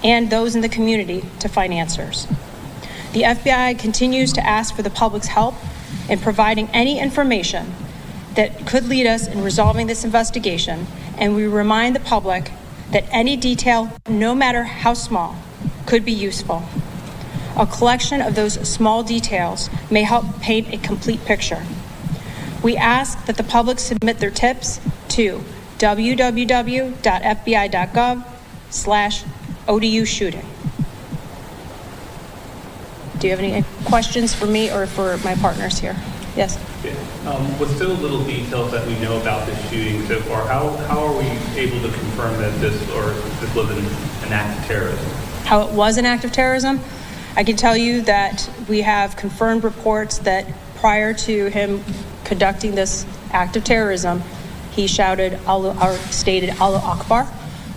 and those in the community to find answers. The FBI continues to ask for the public's help in providing any information that could lead us in resolving this investigation, and we remind the public that any detail, no matter how small, could be useful. A collection of those small details may help paint a complete picture. We ask that the public submit their tips to www.fbi.gov/ODU shooting. Do you have any questions for me or for my partners here? Yes. With still little details that we know about this shooting so far, how are we able to confirm that this was an act of terrorism? How it was an act of terrorism? I can tell you that we have confirmed reports that prior to him conducting this act of terrorism, he shouted or stated Allah Akbar,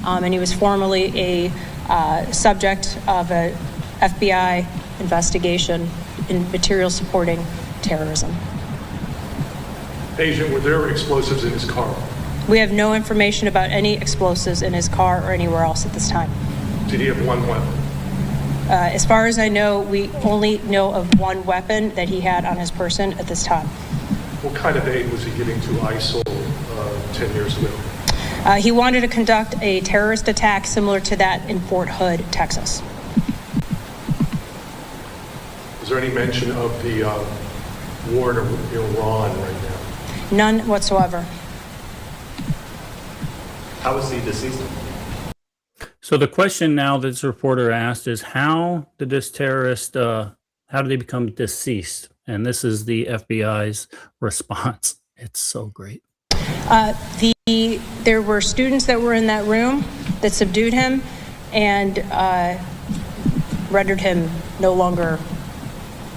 and he was formerly a subject of a FBI investigation in material supporting terrorism. Agent, were there explosives in his car? We have no information about any explosives in his car or anywhere else at this time. Did he have one weapon? As far as I know, we only know of one weapon that he had on his person at this time. What kind of aid was he giving to ISIL 10 years ago? He wanted to conduct a terrorist attack similar to that in Fort Hood, Texas. Is there any mention of the war in Iran right now? None whatsoever. How was he deceased? So the question now that this reporter asked is, how did this terrorist, how did they become deceased? And this is the FBI's response. It's so great. There were students that were in that room that subdued him and rendered him no longer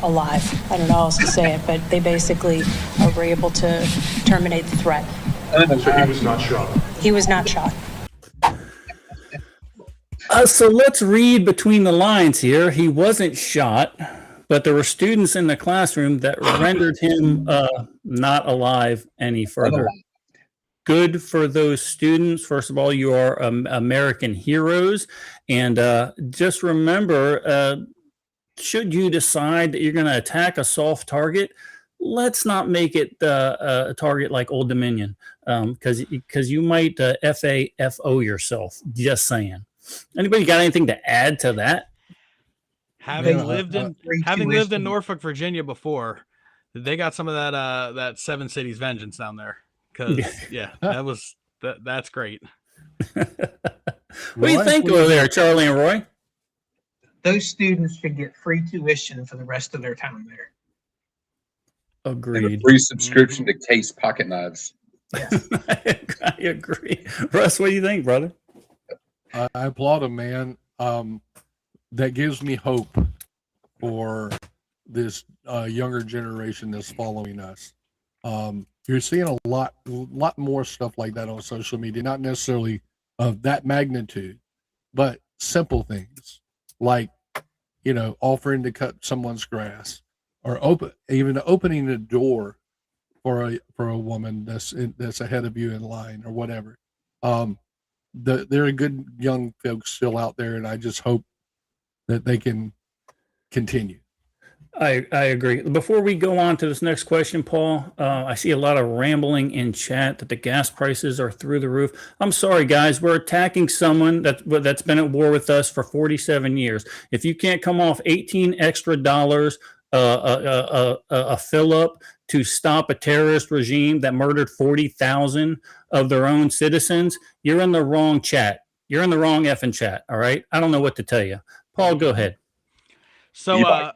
alive. I don't know how else to say it, but they basically were able to terminate the threat. So he was not shot? He was not shot. So let's read between the lines here. He wasn't shot, but there were students in the classroom that rendered him not alive any further. Good for those students. First of all, you are American heroes. And just remember, should you decide that you're going to attack a soft target, let's not make it a target like Old Dominion, because you might FAFO yourself. Just saying. Anybody got anything to add to that? Having lived in Norfolk, Virginia before, they got some of that Seven Cities vengeance down there. Because that's great. What do you think over there, Charlie and Roy? Those students should get free tuition for the rest of their time there. Agreed. And a free subscription to Case Pocket Knives. Yes. I agree. Russ, what do you think, brother? I applaud him, man. That gives me hope for this younger generation that's following us. You're seeing a lot more stuff like that on social media, not necessarily of that magnitude, but simple things like, offering to cut someone's grass, or opening a door for a woman that's ahead of you in line, or whatever. There are good young folks still out there, and I just hope that they can continue. I agree. Before we go on to this next question, Paul, I see a lot of rambling in chat that the gas prices are through the roof. I'm sorry, guys. We're attacking someone that's been at war with us for 47 years. If you can't come off $18 extra, a fill up to stop a terrorist regime that murdered 40,000 of their own citizens, you're in the wrong chat. You're in the wrong effing chat. All right. I don't know what to tell you. Paul, go ahead. So,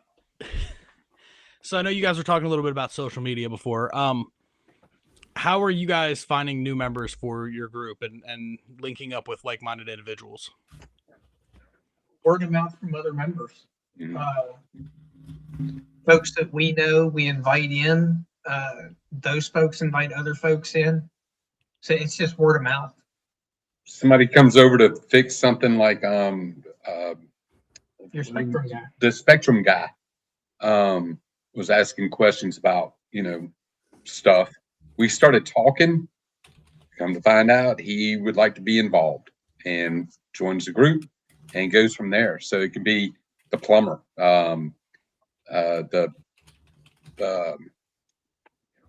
so I know you guys were talking a little bit about social media before. How are you guys finding new members for your group and linking up with like-minded individuals? Word of mouth from other members. Folks that we know, we invite in. Those folks invite other folks in. So it's just word of mouth. Somebody comes over to fix something like Your Spectrum guy. The Spectrum guy was asking questions about, stuff. We started talking. Come to find out, he would like to be involved and joins the group and goes from there. So it could be the plumber, the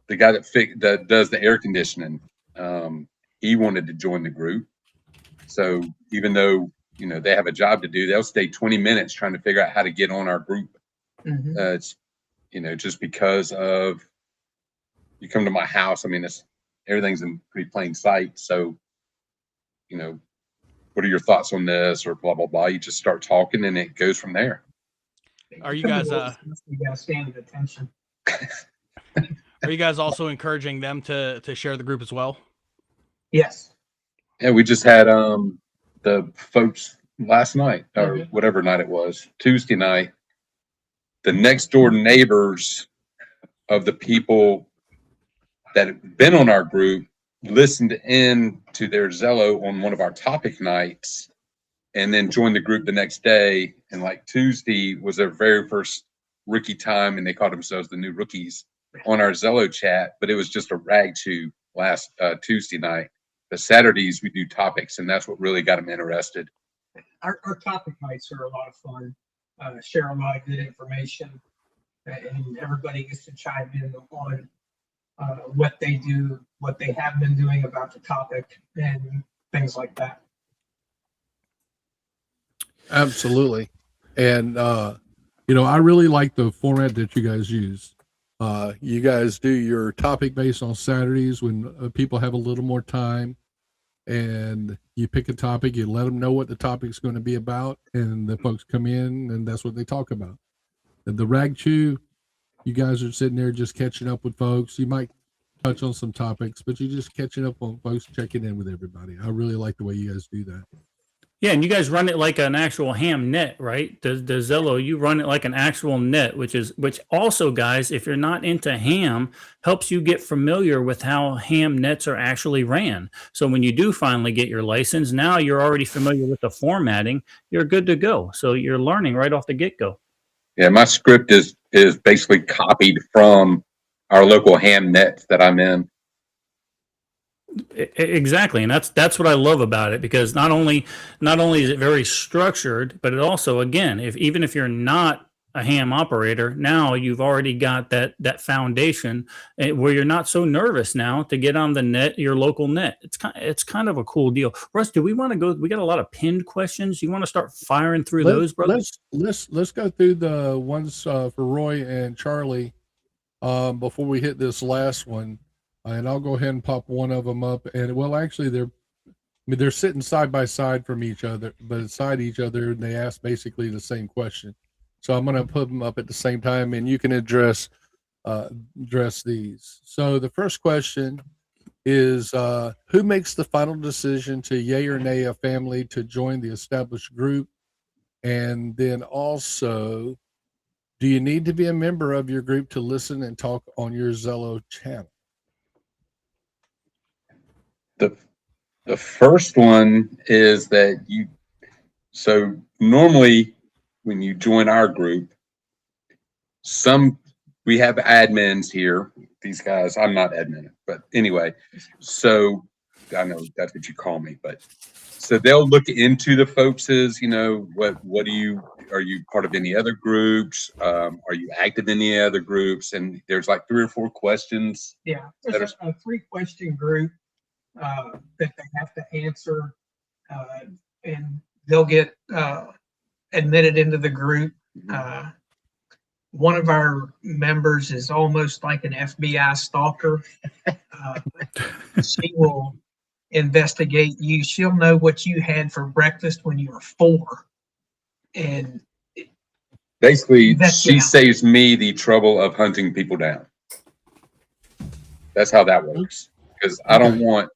guy that does the air conditioning. He wanted to join the group. So even though they have a job to do, they'll stay 20 minutes trying to figure out how to get on our group. Mm-hmm. It's just because of you come to my house. I mean, everything's in pretty plain sight. So, what are your thoughts on this, or blah blah blah? You just start talking, and it goes from there. Are you guys you gotta stand at attention? Are you guys also encouraging them to share the group as well? Yes. Yeah, we just had the folks last night, or whatever night it was, Tuesday night. The next door neighbors of the people that have been on our group listened in to their Zello on one of our topic nights, and then joined the group the next day. And like Tuesday was their very first rookie time, and they called themselves the new rookies on our Zello chat. But it was just a rag chew last Tuesday night. The Saturdays we do topics, and that's what really got them interested. Our topic nights are a lot of fun. Share a lot of good information, and everybody gets to chime in on what they do, what they have been doing about the topic, and things like that. Absolutely. And I really like the format that you guys use. You guys do your topic based on Saturdays when people have a little more time, and you pick a topic, you let them know what the topic's going to be about, and the folks come in and that's what they talk about. The rag chew, you guys are sitting there just catching up with folks. You might touch on some topics, but you're just catching up on folks, checking in with everybody. I really like the way you guys do that. Yeah, and you guys run it like an actual ham net, right? The Zello, you run it like an actual net, which also, guys, if you're not into ham, helps you get familiar with how ham nets are actually ran. So when you do finally get your license, now you're already familiar with the formatting. You're good to go. So you're learning right off the get-go. Yeah, my script is basically copied from our local ham net that I'm in. Exactly, and that's what I love about it, because not only is it very structured, but it also, again, even if you're not a ham operator, now you've already got that foundation where you're not so nervous now to get on the net, your local net. It's kind of a cool deal. Russ, do we want to go? We got a lot of pinned questions. You want to start firing through those, brothers? Let's go through the ones for Roy and Charlie before we hit this last one. And I'll go ahead and pop one of them up. And well, actually, they're sitting side by side from each other, but beside each other, and they ask basically the same question. So I'm going to put them up at the same time, and you can address these. So the first question is, who makes the final decision to yay or nay a family to join the established group? And then also, do you need to be a member of your group to listen and talk on your Zello channel? The first one is that so normally when you join our group, we have admins here. These guys, I'm not admin, but anyway, so I know that's what you call me, but so they'll look into the folks's, what are you part of any other groups? Are you active in any other groups? And there's like 3 or 4 questions. Yeah, there's a 3-question group that they have to answer, and they'll get admitted into the group. One of our members is almost like an FBI stalker. She will investigate you. She'll know what you had for breakfast when you were 4. And basically, she saves me the trouble of hunting people down. That's how that works. Because I don't want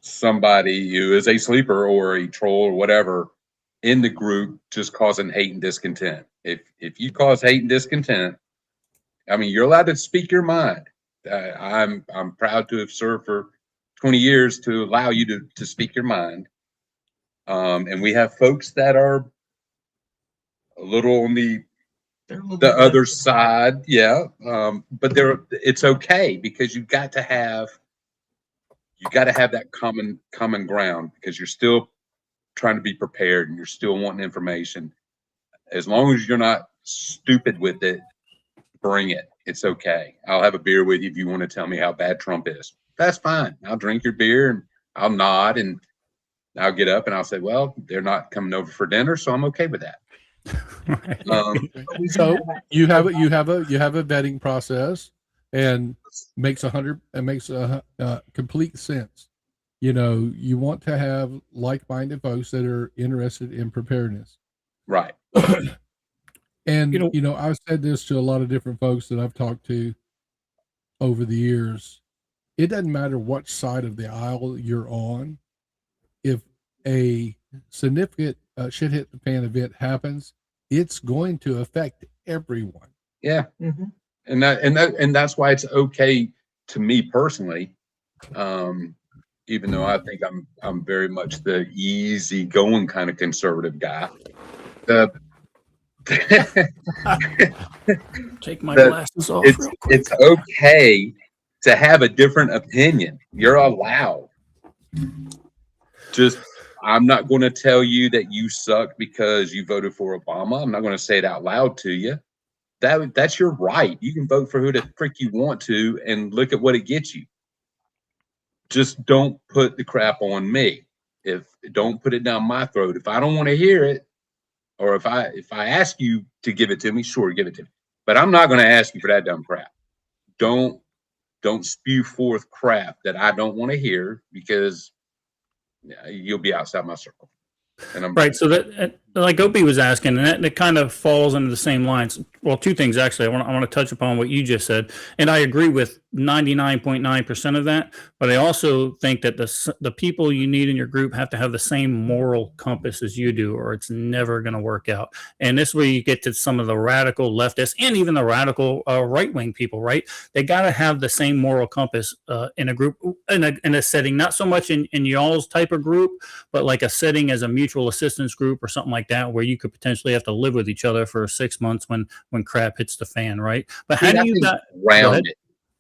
somebody who is a sleeper or a troll or whatever in the group just causing hate and discontent. If you cause hate and discontent, I mean, you're allowed to speak your mind. I'm proud to have served for 20 years to allow you to speak your mind. And we have folks that are a little on the other side, yeah. But it's okay, because you got to have that common ground, because you're still trying to be prepared and you're still wanting information. As long as you're not stupid with it, bring it. It's okay. I'll have a beer with you if you want to tell me how bad Trump is. That's fine. I'll drink your beer and I'll nod and I'll get up and I'll say, well, they're not coming over for dinner, so I'm okay with that. So you have a vetting process, and makes complete sense. You want to have like-minded folks that are interested in preparedness, right? And I've said this to a lot of different folks that I've talked to over the years. It doesn't matter what side of the aisle you're on. If a significant shit hit the fan event happens, it's going to affect everyone. Yeah. Mm-hmm. And that's why it's okay to me personally, even though I think I'm very much the easy going kind of conservative guy. Take my glasses off. It's okay to have a different opinion. You're allowed. Just, I'm not going to tell you that you suck because you voted for Obama. I'm not going to say it out loud to you. That's your right. You can vote for who the frick you want to and look at what it gets you. Just don't put the crap on me. Don't put it down my throat. If I don't want to hear it, or if I ask you to give it to me, sure, give it to me. But I'm not going to ask you for that dumb crap. Don't spew forth crap that I don't want to hear, because you'll be outside my circle. And right. So that, like Opie was asking, and that kind of falls into the same lines. Well, 2 things actually. I want to touch upon what you just said, and I agree with 99.9% of that. But I also think that the people you need in your group have to have the same moral compass as you do, or it's never going to work out. And this is where you get to some of the radical leftists and even the radical right-wing people. Right? They got to have the same moral compass in a group, in a setting, not so much in y'all's type of group, but like a setting as a mutual assistance group or something like that, where you could potentially have to live with each other for 6 months when crap hits the fan, right? But how do you got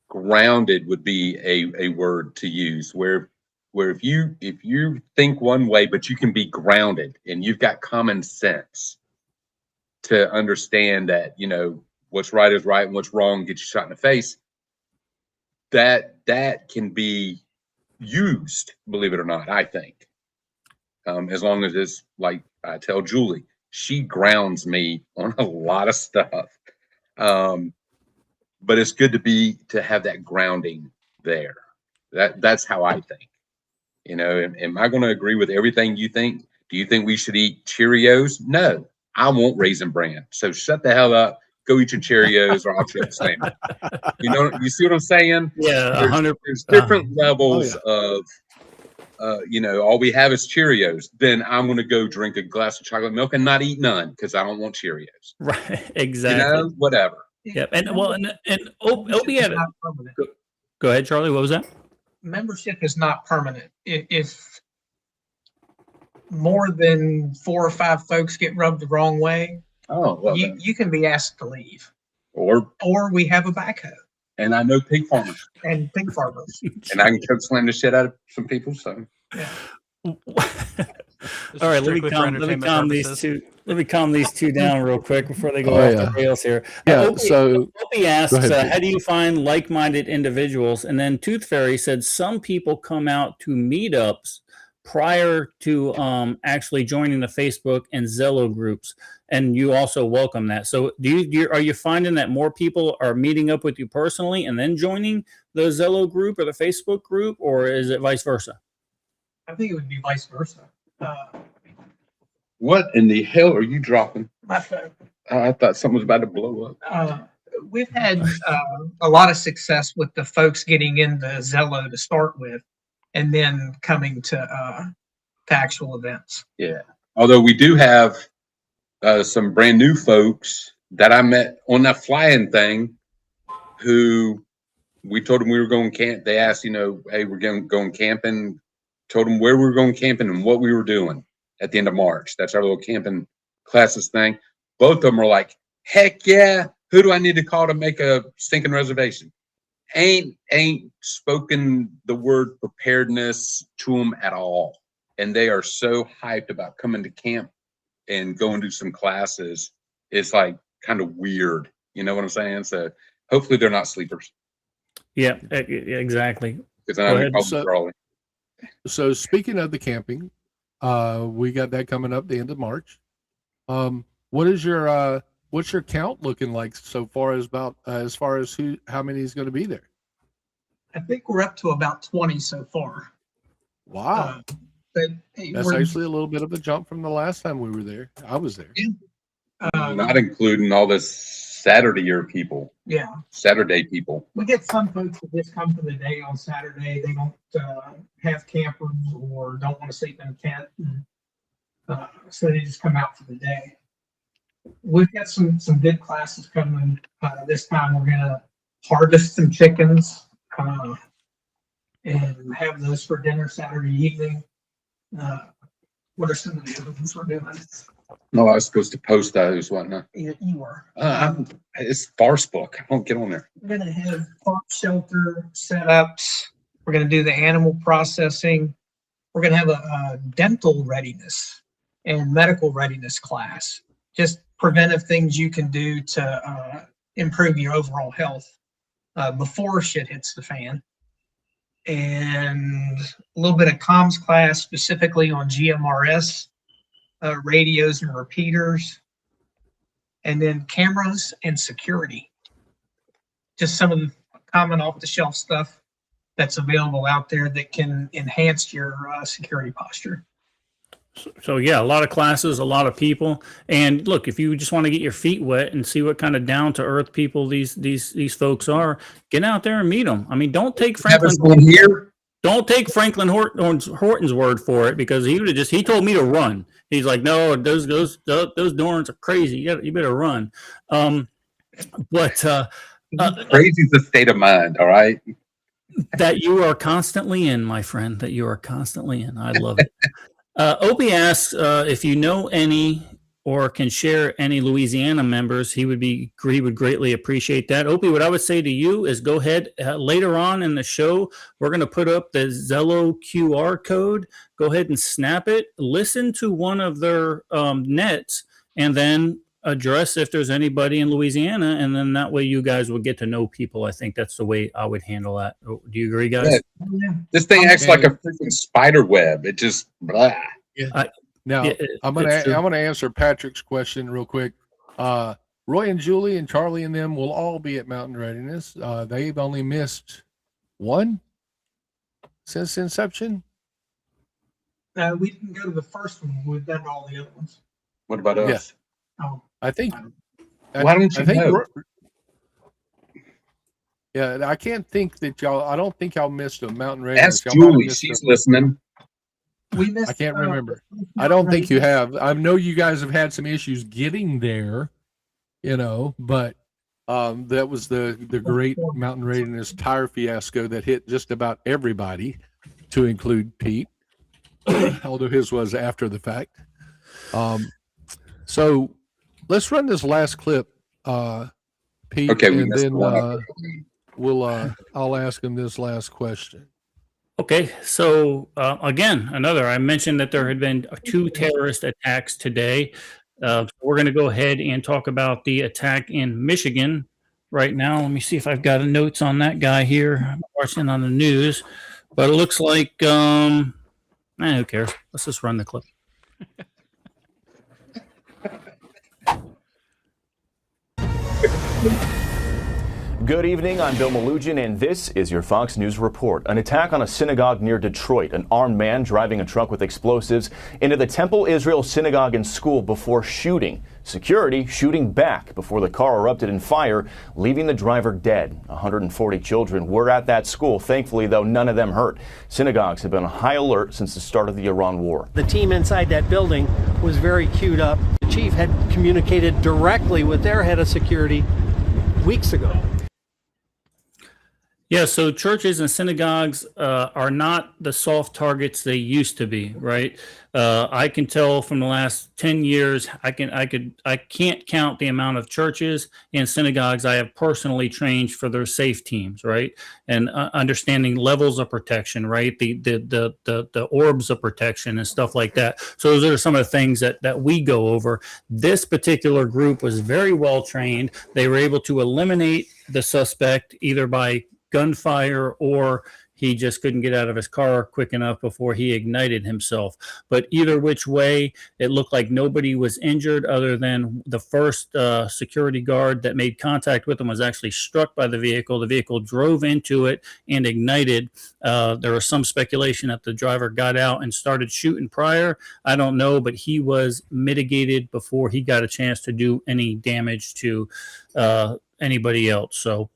grounded would be a word to use, where if you think one way, but you can be grounded and you've got common sense to understand that, what's right is right and what's wrong gets you shot in the face, that can be used, believe it or not, I think. As long as it's like I tell Julie, she grounds me on a lot of stuff. But it's good to have that grounding there. That's how I think. Am I going to agree with everything you think? Do you think we should eat Cheerios? No, I won't Raisin Bran. So shut the hell up. Go eat your Cheerios, or I'll check the same. You see what I'm saying? Yeah, 100%. There's different levels of. All we have is Cheerios. Then I'm going to go drink a glass of chocolate milk and not eat none because I don't want Cheerios. Right, exactly. Whatever. Yeah, and Opie had. Go ahead, Charlie. What was that? membership is not permanent. If more than 4 or 5 folks get rubbed the wrong way, you can be asked to leave. Or we have a backhoe. And I know pig farmers. And pig farmers. And I can choke slam the shit out of some people. So. Yeah. All right, let me calm these two down real quick before they go off the rails here. Opie asks, how do you find like-minded individuals? And then Tooth Fairy said some people come out to meetups prior to actually joining the Facebook and Zello groups, and you also welcome that. So are you finding that more people are meeting up with you personally and then joining the Zello group or the Facebook group, or is it vice versa? I think it would be vice versa. What in the hell are you dropping? My phone. I thought something was about to blow up. We've had a lot of success with the folks getting into Zello to start with, and then coming to actual events. Yeah. Although we do have some brand new folks that I met on that flying thing, who we told them we were going camp. They asked, hey, we're going camping. Told them where we were going camping and what we were doing at the end of March. That's our little camping classes thing. Both of them are like, heck yeah. Who do I need to call to make a stinking reservation? Ain't spoken the word preparedness to them at all. And they are so hyped about coming to camp and going to some classes. It's like kind of weird. You know what I'm saying? So hopefully they're not sleepers. Yeah, exactly. So speaking of the camping, we got that coming up the end of March. What's your count looking like so far as how many is going to be there? I think we're up to about 20 so far. Wow. But that's actually a little bit of a jump from the last time we were there. I was there. Yeah. Not including all the Saturday people. Yeah. Saturday people. We get some folks that just come for the day on Saturday. They don't have campers or don't want to sleep in a tent. So they just come out for the day. We've got some good classes coming this time. We're going to harvest some chickens and have those for dinner Saturday evening. What are some of the other ones we're doing? No, I was supposed to post those, wasn't I? You were. It's farce book. I don't get on there. We're going to have park shelter setups. We're going to do the animal processing. We're going to have a dental readiness and medical readiness class. Just preventive things you can do to improve your overall health before shit hits the fan. And a little bit of comms class specifically on GMRS, radios and repeaters, and then cameras and security. Just some of the common off-the-shelf stuff that's available out there that can enhance your security posture. So yeah, a lot of classes, a lot of people. And look, if you just want to get your feet wet and see what kind of down to earth people these folks are, get out there and meet them. I mean, don't take Franklin Horton's word for it, because he told me to run. He's like, no, those Dorans are crazy. You better run. But crazy is a state of mind. All right. That you are constantly in, my friend, that you are constantly in. I love it. Opie asks if you know any or can share any Louisiana members. He would greatly appreciate that. Opie, what I would say to you is go ahead later on in the show. We're going to put up the Zello QR code. Go ahead and snap it. Listen to one of their nets, and then address if there's anybody in Louisiana, and then that way you guys will get to know people. I think that's the way I would handle that. Do you agree, guys? Yeah. This thing acts like a freaking spider web. It just blah. Yeah. I'm gonna answer Patrick's question real quick. Roy and Julie and Charlie and them will all be at Mountain Readiness. They've only missed one since inception. We didn't go to the first one. We've done all the other ones. What about us? Yeah. Oh, I think. Why don't you know? Yeah, I can't think that y'all. I don't think y'all missed a Mountain Readiness. Ask Julie. She's listening. We missed. I can't remember. I don't think you have. I know you guys have had some issues getting there, but That was the great mountain readiness tire fiasco that hit just about everybody, to include Pete, although his was after the fact. So let's run this last clip, Pete, Okay, and then I'll ask him this last question. Okay, so again, I mentioned that there had been 2 terrorist attacks today. We're going to go ahead and talk about the attack in Michigan right now. Let me see if I've got notes on that guy here. I'm watching on the news, but it looks like, who cares? Let's just run the clip. Good evening, I'm Bill Malugin, and this is your Fox News report. An attack on a synagogue near Detroit. An armed man driving a truck with explosives into the Temple Israel Synagogue and school before shooting. Security shooting back before the car erupted in fire, leaving the driver dead. 140 children were at that school. Thankfully, though, none of them hurt. Synagogues have been on high alert since the start of the Iran war. The team inside that building was very queued up. The chief had communicated directly with their head of security weeks ago. Yeah, so churches and synagogues are not the soft targets they used to be, right? I can tell from the last 10 years, I can't count the amount of churches and synagogues I have personally trained for their safe teams, right? And understanding levels of protection, right? The orbs of protection and stuff like that. So those are some of the things that we go over. This particular group was very well trained. They were able to eliminate the suspect either by gunfire or he just couldn't get out of his car quick enough before he ignited himself. But either which way, it looked like nobody was injured other than the first security guard that made contact with him was actually struck by the vehicle. The vehicle drove into it and ignited. There was some speculation that the driver got out and started shooting prior. I don't know, but he was mitigated before he got a chance to do any damage to anybody else. So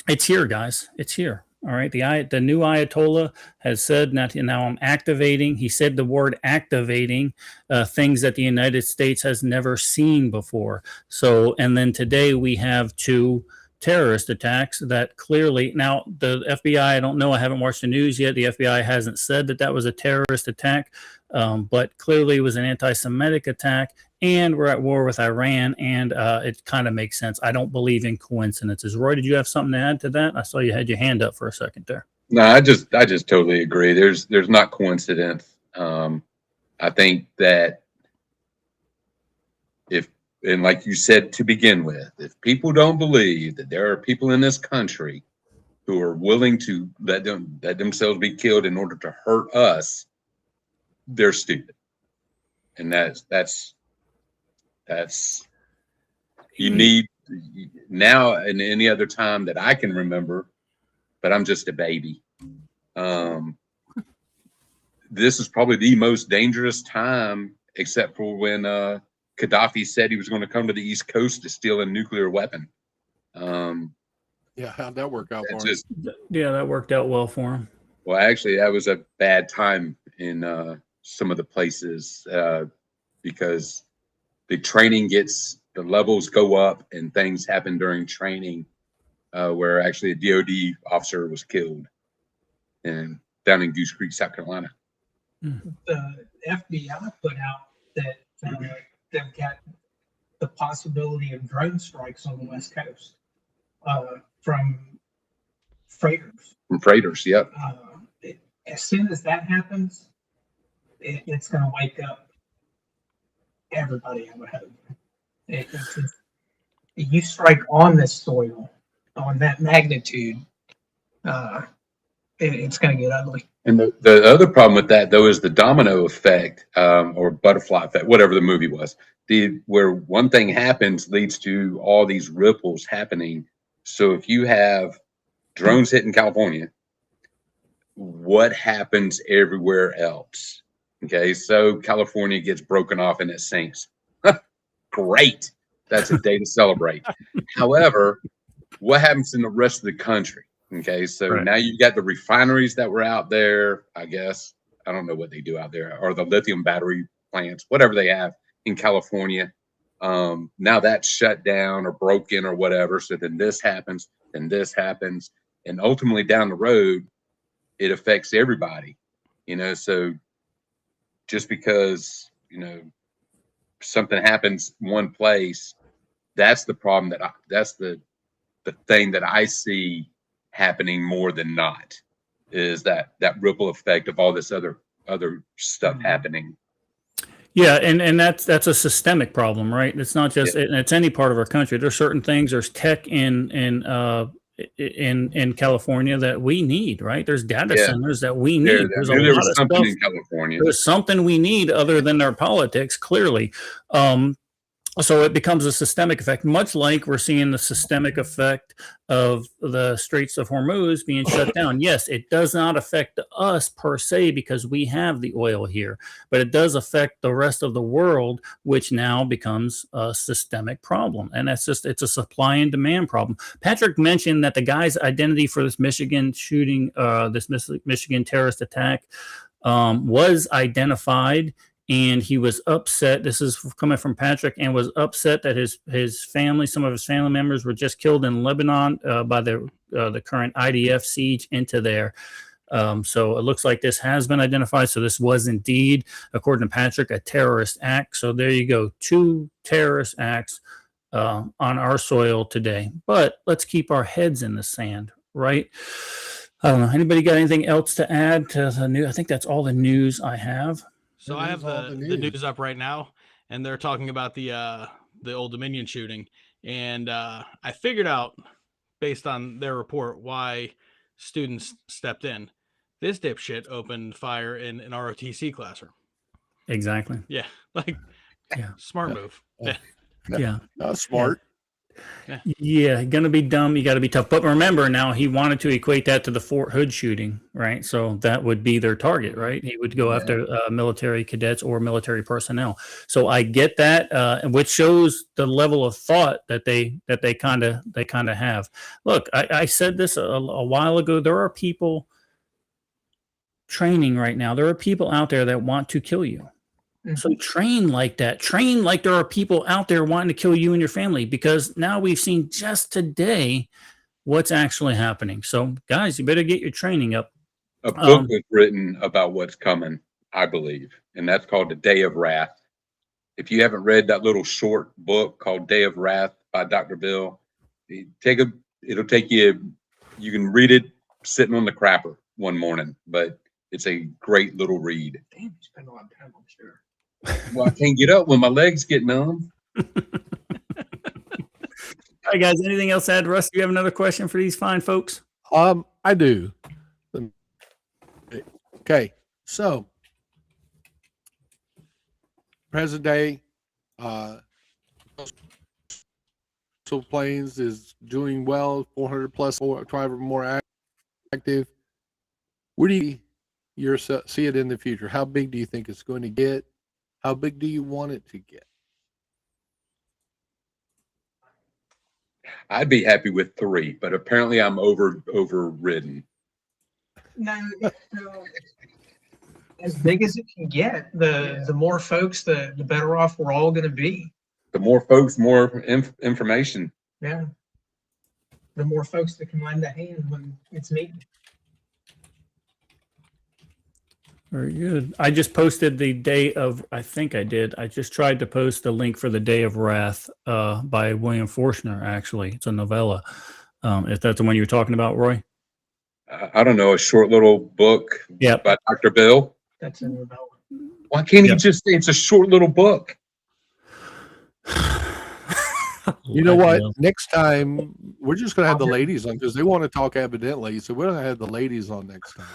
it's here, guys. It's here. All right. The new Ayatollah has said now I'm activating. He said the word activating things that the United States has never seen before. So, and then today we have 2 terrorist attacks that clearly, now the FBI, I don't know, I haven't watched the news yet. The FBI hasn't said that was a terrorist attack, but clearly it was an anti-Semitic attack. And we're at war with Iran, and it kind of makes sense. I don't believe in coincidences. Roy, did you have something to add to that? I saw you had your hand up for a second there. No, I just totally agree. There's not coincidence. I think that and like you said to begin with, if people don't believe that there are people in this country who are willing to let themselves be killed in order to hurt us, they're stupid. And that's you need now and any other time that I can remember, but I'm just a baby. This is probably the most dangerous time, except for when Gaddafi said he was going to come to the East Coast to steal a nuclear weapon. Yeah, how'd that work out for him? Yeah, that worked out well for him. Well, actually, that was a bad time in some of the places because the training the levels go up and things happen during training where actually a DOD officer was killed down in Goose Creek, South Carolina. The FBI put out that they've got the possibility of drone strikes on the West Coast from freighters. From freighters, yep. As soon as that happens, it's going to wake up everybody, I would hope. You strike on this soil, on that magnitude, it's going to get ugly. And the other problem with that, though, is the domino effect or butterfly effect, whatever the movie was. Where one thing happens leads to all these ripples happening. So if you have drones hitting California, what happens everywhere else? Okay, so California gets broken off and it sinks. Great. That's a day to celebrate. However, what happens in the rest of the country? Okay, so now you've got the refineries that were out there, I guess. I don't know what they do out there, or the lithium battery plants, whatever they have in California. Now that's shut down or broken or whatever. So then this happens, and ultimately down the road, it affects everybody. So just because something happens one place, that's the problem that's the thing that I see happening more than not, is that ripple effect of all this other stuff happening. Yeah, and that's a systemic problem, right? It's not just it's any part of our country. There's certain things. There's tech in California that we need, right? There's data centers that we need. There's a lot of stuff in California. There's something we need other than our politics, clearly. So it becomes a systemic effect, much like we're seeing the systemic effect of the Straits of Hormuz being shut down. Yes, it does not affect us per se because we have the oil here, but it does affect the rest of the world, which now becomes a systemic problem. And it's a supply and demand problem. Patrick mentioned that the guy's identity for this Michigan shooting, this Michigan terrorist attack, was identified. And he was upset. This is coming from Patrick, and was upset that his family, some of his family members, were just killed in Lebanon by the current IDF siege into there. So it looks like this has been identified. So this was indeed, according to Patrick, a terrorist act. So there you go, 2 terrorist acts on our soil today. But let's keep our heads in the sand, right? I don't know. Anybody got anything else to add to the news? I think that's all the news I have. So I have the news up right now, and they're talking about the Old Dominion shooting, and I figured out, based on their report, why students stepped in. This dipshit opened fire in an ROTC classroom. Exactly. Yeah, smart move. Yeah, smart. Yeah, gonna be dumb. You got to be tough. But remember, now he wanted to equate that to the Fort Hood shooting, right? So that would be their target, right? He would go after military cadets or military personnel. So I get that, which shows the level of thought that they kind of have. Look, I said this a while ago. There are people training right now. There are people out there that want to kill you. So train like that. Train like there are people out there wanting to kill you and your family, because now we've seen just today what's actually happening. So guys, you better get your training up. A book was written about what's coming, I believe, and that's called The Day of Wrath. If you haven't read that little short book called Day of Wrath by Dr. Bill, it'll take you, you can read it sitting on the crapper one morning, but it's a great little read. Damn, you spend a lot of time on the chair. Well, I can't get up when my legs get numb. All right, guys, anything else to add? Russ, do you have another question for these fine folks? I do. Okay, so present day, so planes is doing well, 400 plus, driver more active. Where do you see it in the future? How big do you think it's going to get? How big do you want it to get? I'd be happy with 3, but apparently I'm overridden. No, as big as it can get, the more folks, the better off we're all going to be. The more folks, more information. Yeah. The more folks that can lend a hand when it's needed. Very good. I just posted the day of, I think I did. I just tried to post the link for the Day of Wrath by William Forstner, actually. It's a novella. If that's the one you were talking about, Roy? I don't know, a short little book by Dr. Bill. That's a novella. Why can't he just say it's a short little book? You know what? Next time, we're just going to have the ladies on because they want to talk evidently. So we're going to have the ladies on next time.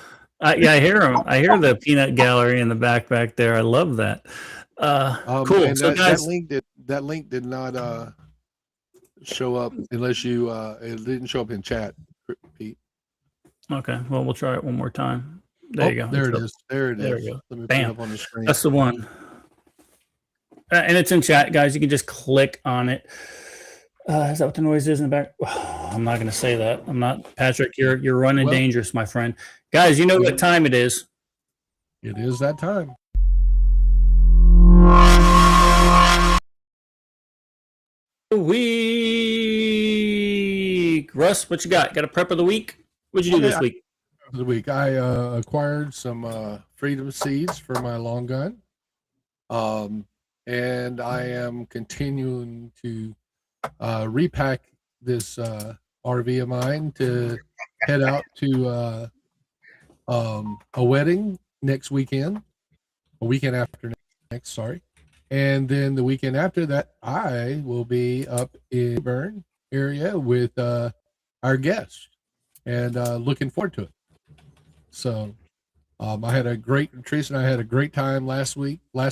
Yeah, I hear them. I hear the peanut gallery in the back there. I love that. Cool. And So guys, that link did not show up unless you it didn't show up in chat, Pete. Okay. Well, we'll try it one more time. There you go. There it is. There it There is. we go. Let me Bam. put it up on the screen. That's the one. And it's in chat, guys. You can just click on it. Is that what the noise is in the back? Oh, I'm not going to say that. I'm not. Patrick, you're running dangerous, my friend. Guys, you know what time it is. It is that time. the week. Russ, what you got? Got a prep of the week? What'd you do this week? I acquired some freedom seeds for my long gun. And I am continuing to repack this RV of mine to head out to a wedding next weekend, a weekend after next, sorry. And then the weekend after that, I will be up in Burn area with our guests, and looking forward to it. So I had a great, Teresa and I had a great time last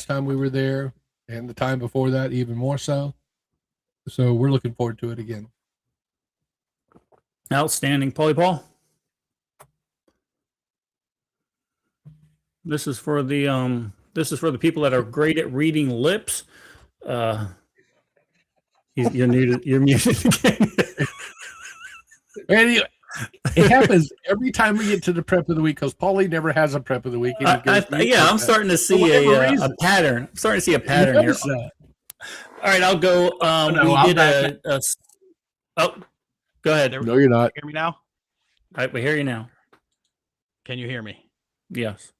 time we were there, and the time before that even more so. So we're looking forward to it again. Outstanding. Paulie Paul? This is for the people that are great at reading lips. You're muted again. Anyway, it happens every time we get to the prep of the week because Paulie never has a prep of the week. I'm starting to see a pattern. I'm starting to see a pattern here. All right, I'll go. Go ahead. No, you're not. Hear me now? All right, we hear you now. Can you hear me? Yes.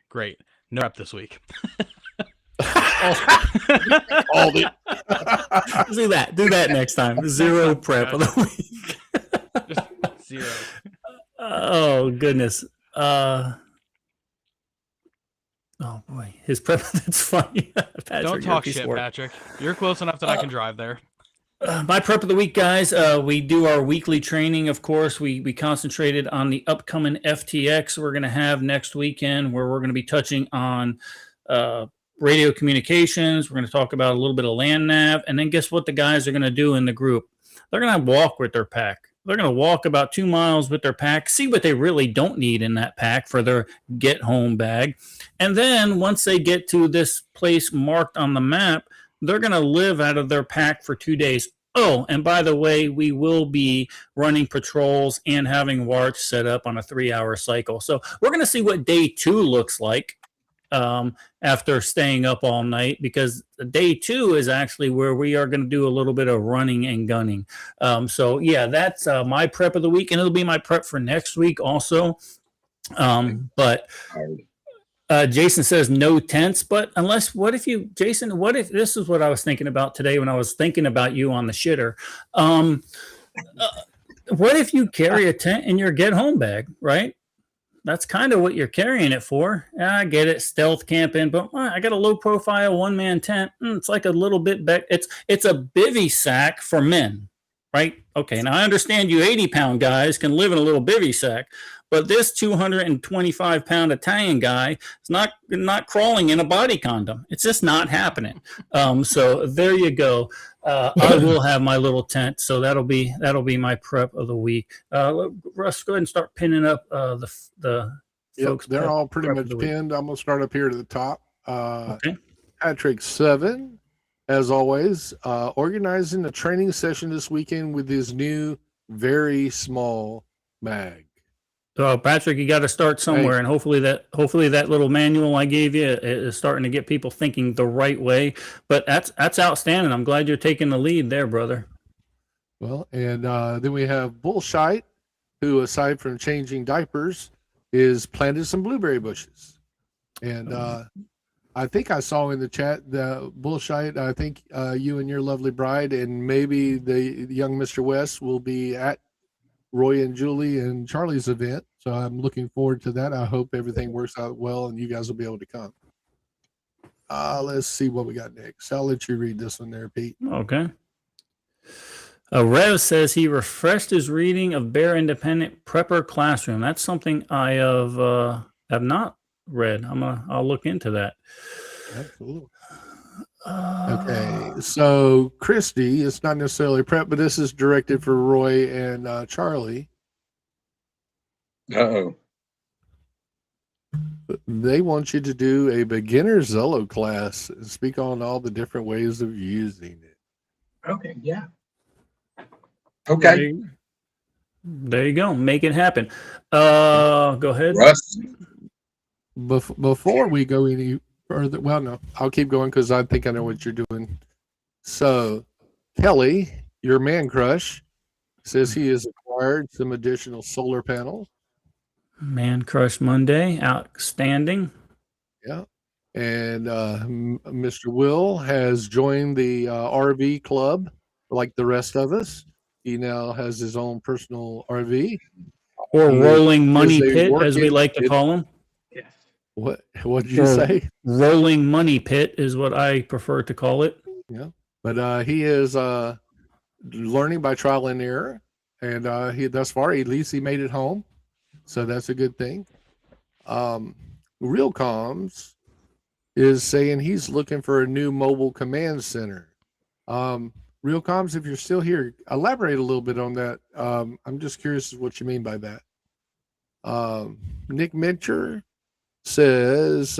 Great. No prep this week. Called it. Do that next time. Zero prep of the week. Just zero. Oh goodness. Oh boy, his prep. That's funny. Patrick, Don't talk shit, Patrick. You're close enough that I can drive there. My prep of the week, guys. We do our weekly training. Of course, we concentrated on the upcoming FTX we're going to have next weekend, where we're going to be touching on radio communications. We're going to talk about a little bit of land nav, and then guess what the guys are going to do in the group? They're going to walk with their pack. They're going to walk about 2 miles with their pack, see what they really don't need in that pack for their get home bag. And then once they get to this place marked on the map, they're going to live out of their pack for 2 days. Oh, and by the way, we will be running patrols and having watch set up on a 3-hour cycle. So we're going to see what day 2 looks like after staying up all night, because day 2 is actually where we are going to do a little bit of running and gunning. So yeah, that's my prep of the week, and it'll be my prep for next week also. But Jason says no tents, but what if this is what I was thinking about today when I was thinking about you on the shitter. What if you carry a tent in your get home bag, right? That's kind of what you're carrying it for. I get it, stealth camping, but I got a low profile 1-man tent. It's like a little bit back. It's a bivvy sack for men, right? Okay, now I understand you 80-pound guys can live in a little bivvy sack, but this 225-pound Italian guy is not crawling in a body condom. It's just not happening. So there you go. I will have my little tent, so that'll be my prep of the week. Russ, go ahead and start pinning up the folks. They're all pretty much pinned. I'm gonna start up here to the top. Okay. Patrick 7, as always, organizing a training session this weekend with his new very small mag. So Patrick, you got to start somewhere, and hopefully that little manual I gave you is starting to get people thinking the right way. But that's outstanding. I'm glad you're taking the lead there, brother. Well, and then we have Bullshite, who, aside from changing diapers, is planted some blueberry bushes. And I think I saw in the chat the Bullshite. I think you and your lovely bride, and maybe the young Mr. West, will be at Roy and Julie and Charlie's event. So I'm looking forward to that. I hope everything works out well and you guys will be able to come. Let's see what we got next. I'll let you read this one there, Pete. Okay. Rev says he refreshed his reading of Bear Independent Prepper Classroom. That's something I have not read. I'll look into that. Absolutely. Okay, so Christy, it's not necessarily prep, but this is directed for Roy and Charlie. Uh-oh. They want you to do a beginner Zello class and speak on all the different ways of using it. Okay, yeah. Okay. There you go. Make it happen. Go ahead. Russ. Before we go any further, well, no, I'll keep going because I think I know what you're doing. So Kelly, your man crush, says he has acquired some additional solar panels. Man Crush Monday, outstanding. Yeah. And Mr. Will has joined the RV club like the rest of us. He now has his own personal RV. Or He rolling money is a pit, as we working- like to call them. What did you Or say? Rolling money pit is what I prefer to call it. Yeah. But he is learning by trial and error. And he thus far, at least he made it home. So that's a good thing. Real Comms is saying he's looking for a new mobile command center. Real Comms, if you're still here, elaborate a little bit on that. I'm just curious what you mean by that. Nick Mincher says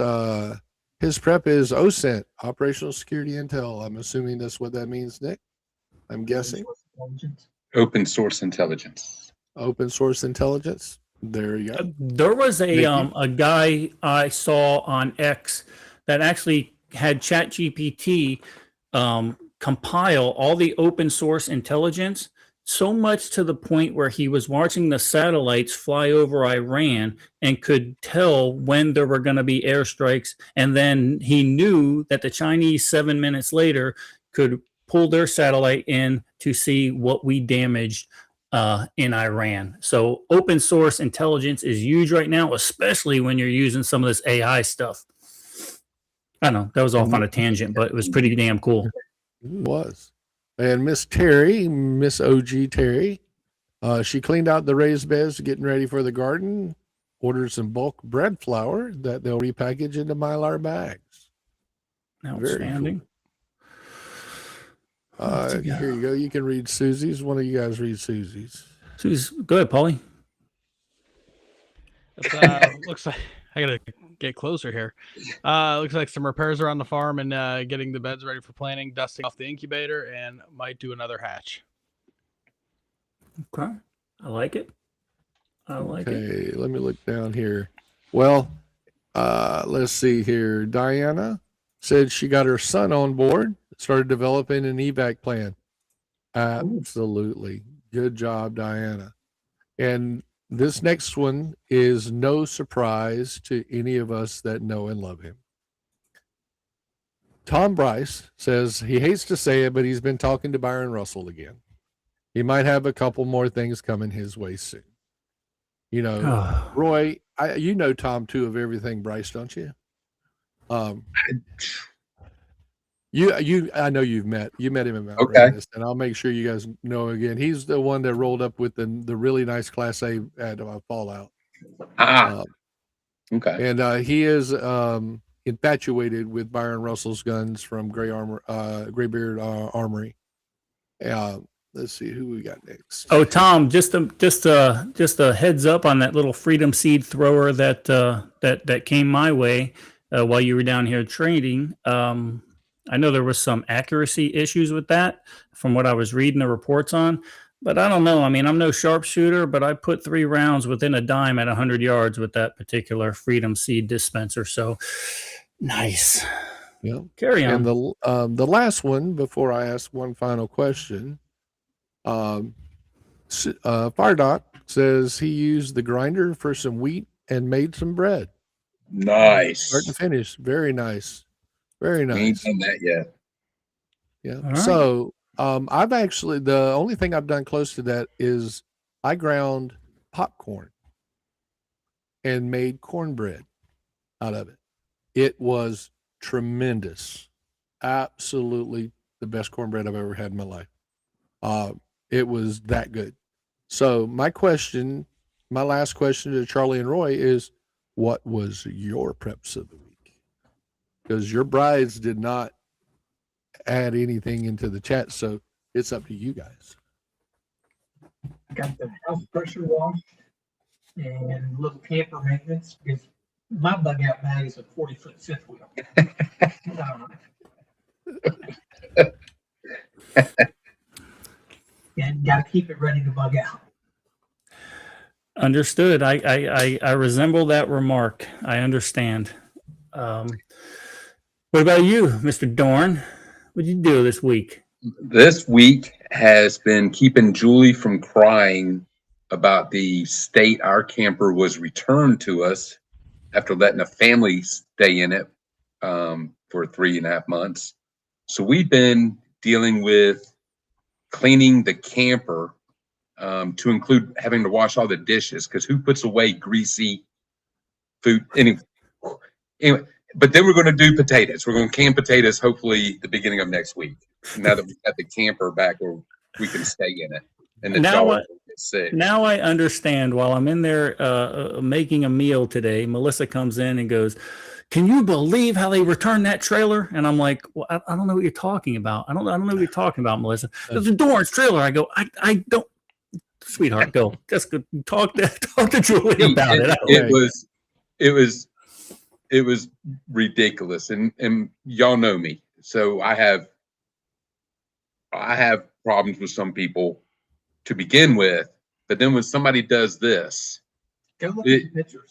his prep is OSINT, Operational Security Intel. I'm assuming that's what that means, Nick. I'm guessing. Open source intelligence. Open source intelligence. There you go. There was a guy I saw on X that actually had ChatGPT compile all the open source intelligence, so much to the point where he was watching the satellites fly over Iran and could tell when there were going to be airstrikes. And then he knew that the Chinese 7 minutes later could pull their satellite in to see what we damaged in Iran. So open source intelligence is huge right now, especially when you're using some of this AI stuff. I don't know, that was off on a tangent, but it was pretty damn cool. It was. And Miss Terry, Miss OG Terry, she cleaned out the raised beds, getting ready for the garden, ordered some bulk bread flour that they'll repackage into Mylar bags. Outstanding. Here you go. You can read Susie's. One of you guys read Susie's. Susie's, go ahead, Paulie. Looks like I gotta get closer here. Looks like some repairs are on the farm and getting the beds ready for planting, dusting off the incubator, and might do another hatch. Okay, I like it. I like it. Okay, let me look down here. Well, let's see here. Diana said she got her son on board, started developing an evac plan. Absolutely. Good job, Diana. And this next one is no surprise to any of us that know and love him. Tom Bryce says he hates to say it, but he's been talking to Byron Russell again. He might have a couple more things coming his way soon. You know, Roy, you know Tom too of everything Bryce, don't you? I know you met him in Mount Readiness, and I'll make sure you guys know again. He's the one that rolled up with the really nice Class A at Fallout. Okay. And he is infatuated with Byron Russell's guns from Graybeard Armory. Let's see who we got next. Oh, Tom, just a heads up on that little Freedom Seed thrower that came my way while you were down here training. I know there was some accuracy issues with that from what I was reading the reports on, but I don't know. I mean, I'm no sharpshooter, but I put 3 rounds within a dime at 100 yards with that particular Freedom Seed dispenser. So nice. Yeah. Carry on. And the last one before I ask one final question, Firedoc says he used the grinder for some wheat and made some bread. Nice. Start to finish. Very nice. Very nice. We ain't done that yet. Yeah. All right. So I've actually, the only thing I've done close to that is I ground popcorn and made cornbread out of it. It was tremendous. Absolutely the best cornbread I've ever had in my life. It was that good. So my last question to Charlie and Roy is, what was your preps of the week? Because your brides did not add anything into the chat, so it's up to you guys. Got the house pressure washed and a little camper maintenance because my bug out bag is a 40-foot fifth wheel. And got to keep it ready to bug out. Understood. I resemble that remark. I understand. What about you, Mr. Dorn? What did you do this week? This week has been keeping Julie from crying about the state our camper was returned to us after letting a family stay in it for 3.5 months. So we've been dealing with cleaning the camper to include having to wash all the dishes, because who puts away greasy food? Anyway, but then we're going to do potatoes. We're going to can potatoes hopefully the beginning of next week. Now that we've got the camper back where we can stay in it and the dog won't get sick. Now I understand. While I'm in there making a meal today, Melissa comes in and goes, "Can you believe how they returned that trailer?" And I'm like, "Well, I don't know what you're talking about. I don't know what you're talking about, Melissa. It's a Dorrance trailer." I go, I don't, sweetheart, go. Just go talk to Julie about it. It was ridiculous, and y'all know me, so I have problems with some people to begin with, but then when somebody does this, Go look at the pictures.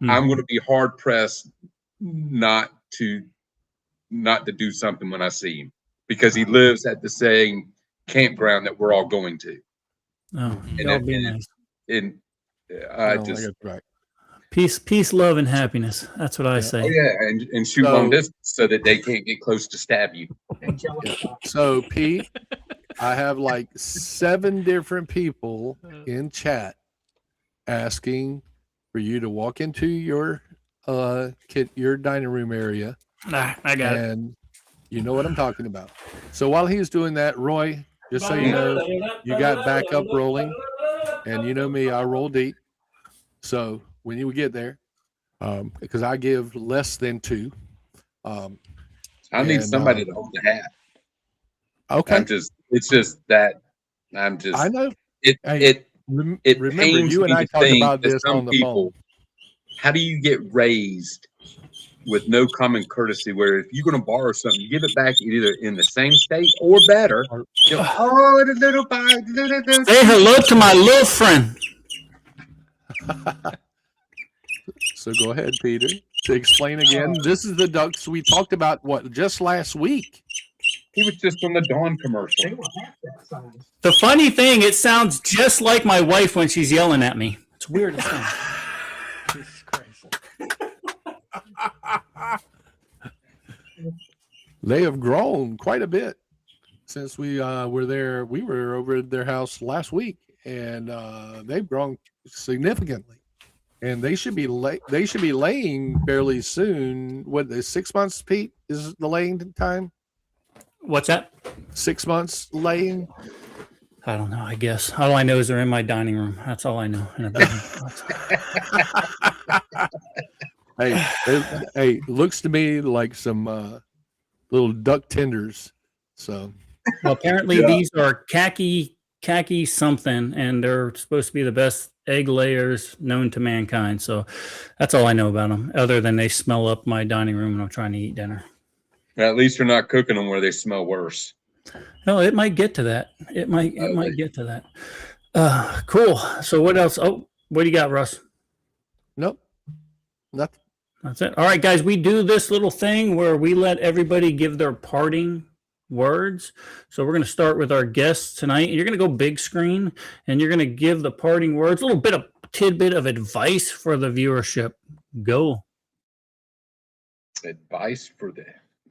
I'm going to be hard pressed not to do something when I see him, because he lives at the same campground that we're all going to. Oh, and that'll be nice. Right. Peace, love, and happiness. That's what I say. Oh yeah, and shoot long distance so that they can't get close to stab you. So Pete, I have like 7 different people in chat asking for you to walk into your dining room area. I got it. And you know what I'm talking about. So while he's doing that, Roy, just so you know, you got backup rolling, and you know me, I roll deep. So when you get there, because I give less than 2. I need somebody to hold the hat. Okay. I know. It remember, pains you and me I to talked think about that this some on the people, how do you get raised with no common courtesy, where if you're going to borrow something, you give it back either in the same state or better? Say hello to my little friend. So go ahead, Peter, to explain again. This is the ducks we talked about, just last week. He was just on the Dawn commercial. The funny thing, it sounds just like my wife when she's yelling at me. It's weird as hell. Jesus Christ. They have grown quite a bit since we were there. We were over at their house last week, and they've grown significantly. And they should be laying fairly soon. What, 6 months, Pete, is the laying time? What's that? 6 months laying? I don't know, I guess. All I know is they're in my dining room. That's all I know. Hey, looks to me like some little duck tenders. So, well, apparently these are khaki something, and they're supposed to be the best egg layers known to mankind. So that's all I know about them, other than they smell up my dining room when I'm trying to eat dinner. At least you're not cooking them where they smell worse. No, it might get to that. It might get to that. Cool. So what else? Oh, what do you got, Russ? Nope. Nothing. That's it. All right, guys, we do this little thing where we let everybody give their parting words. So we're going to start with our guests tonight. You're going to go big screen, and you're going to give the parting words, a little bit of tidbit of advice for the viewership. Go. Advice for the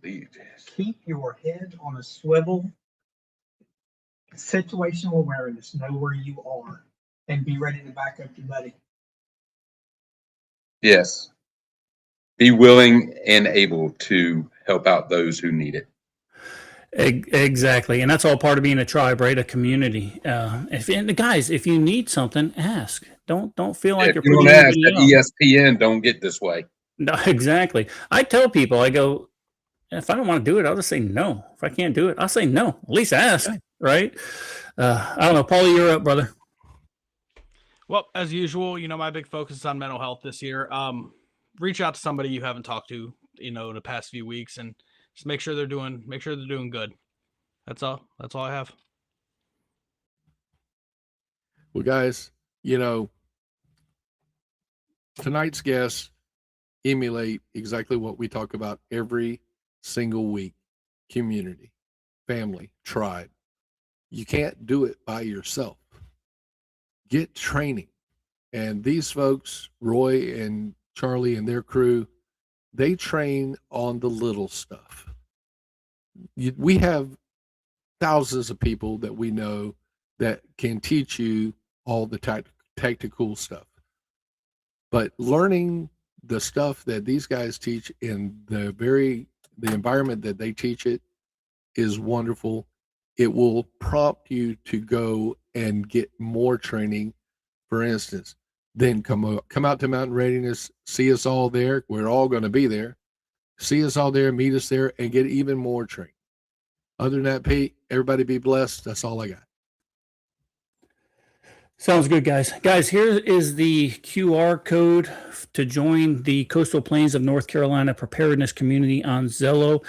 lead. Keep your head on a swivel. Situational awareness. Know where you are, and be ready to back up your buddy. Yes. Be willing and able to help out those who need it. Exactly, and that's all part of being a tribe, right? A community. If you need something, ask. Don't feel like if you don't ask, that ESPN don't get this way. No, exactly. I tell people, I go, if I don't want to do it, I'll just say no. If I can't do it, I'll say no. At least ask, right? I don't know, Paulie, you're up, brother. Well, as usual, my big focus is on mental health this year. Reach out to somebody you haven't talked to, in the past few weeks, and just make sure they're doing good. That's all I have. Well, guys, tonight's guests emulate exactly what we talk about every single week: community. family, tribe. You can't do it by yourself. Get training. And these folks, Roy and Charlie and their crew, they train on the little stuff. We have thousands of people that we know that can teach you all the tactical stuff. But learning the stuff that these guys teach in the environment that they teach it is wonderful. It will prompt you to go and get more training. For instance, then come out to Mountain Readiness, see us all there. We're all going to be there. See us all there, meet us there, and get even more training. Other than that, Pete, everybody be blessed. That's all I got. Sounds good, guys. Guys, here is the QR code to join the Coastal Plains of North Carolina Preparedness Community on Zello.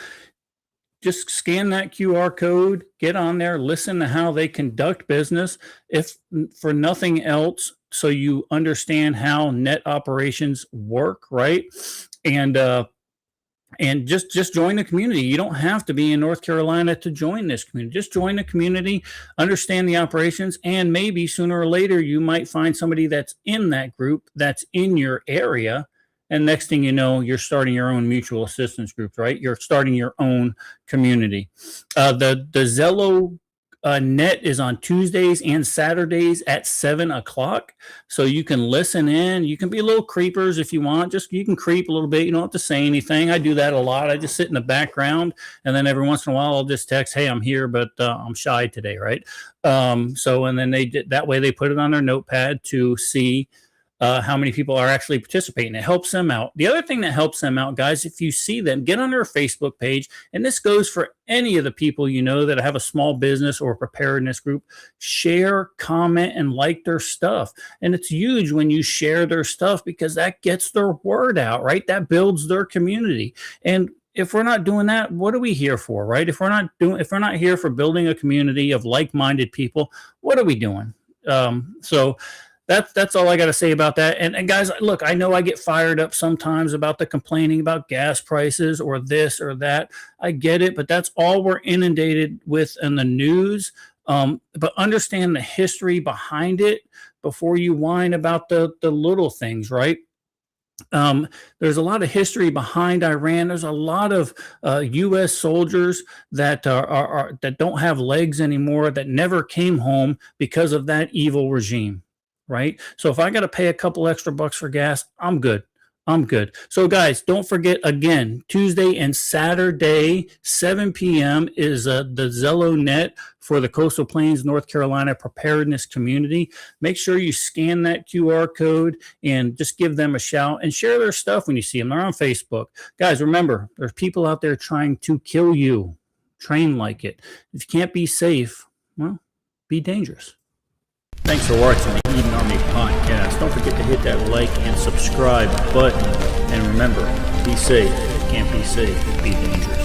Just scan that QR code, get on there, listen to how they conduct business, if for nothing else, so you understand how net operations work, right? And just join the community. You don't have to be in North Carolina to join this community. Just join the community, understand the operations, and maybe sooner or later you might find somebody that's in that group, that's in your area. And next thing you know, you're starting your own mutual assistance group, right? You're starting your own community. The Zello net is on Tuesdays and Saturdays at 7 o'clock. So you can listen in. You can be little creepers if you want. You can creep a little bit. You don't have to say anything. I do that a lot. I just sit in the background, and then every once in a while I'll just text, hey, I'm here, but I'm shy today, right? And then that way they put it on their notepad to see how many people are actually participating. It helps them out. The other thing that helps them out, guys, if you see them, get on their Facebook page, and this goes for any of the people you know that have a small business or a preparedness group. Share, comment, and like their stuff. And it's huge when you share their stuff, because that gets their word out, right? That builds their community. And if we're not doing that, what are we here for, right? If we're not here for building a community of like-minded people, what are we doing? So that's all I got to say about that. And guys, look, I know I get fired up sometimes about the complaining about gas prices or this or that. I get it, but that's all we're inundated with in the news. But understand the history behind it before you whine about the little things, right? There's a lot of history behind Iran. There's a lot of U.S. soldiers that that don't have legs anymore, that never came home because of that evil regime. Right? So if I got to pay a couple extra bucks for gas, I'm good. So guys, don't forget, again, Tuesday and Saturday, 7 p.m. is the Zello net for the Coastal Plains, North Carolina Preparedness Community. Make sure you scan that QR code and just give them a shout and share their stuff when you see them. They're on Facebook. Guys, remember, there's people out there trying to kill you. Train like it. If you can't be safe, well, be dangerous. Thanks for watching the Eden Army podcast. Don't forget to hit that like and subscribe button. And remember, be safe. If you can't be safe, be dangerous.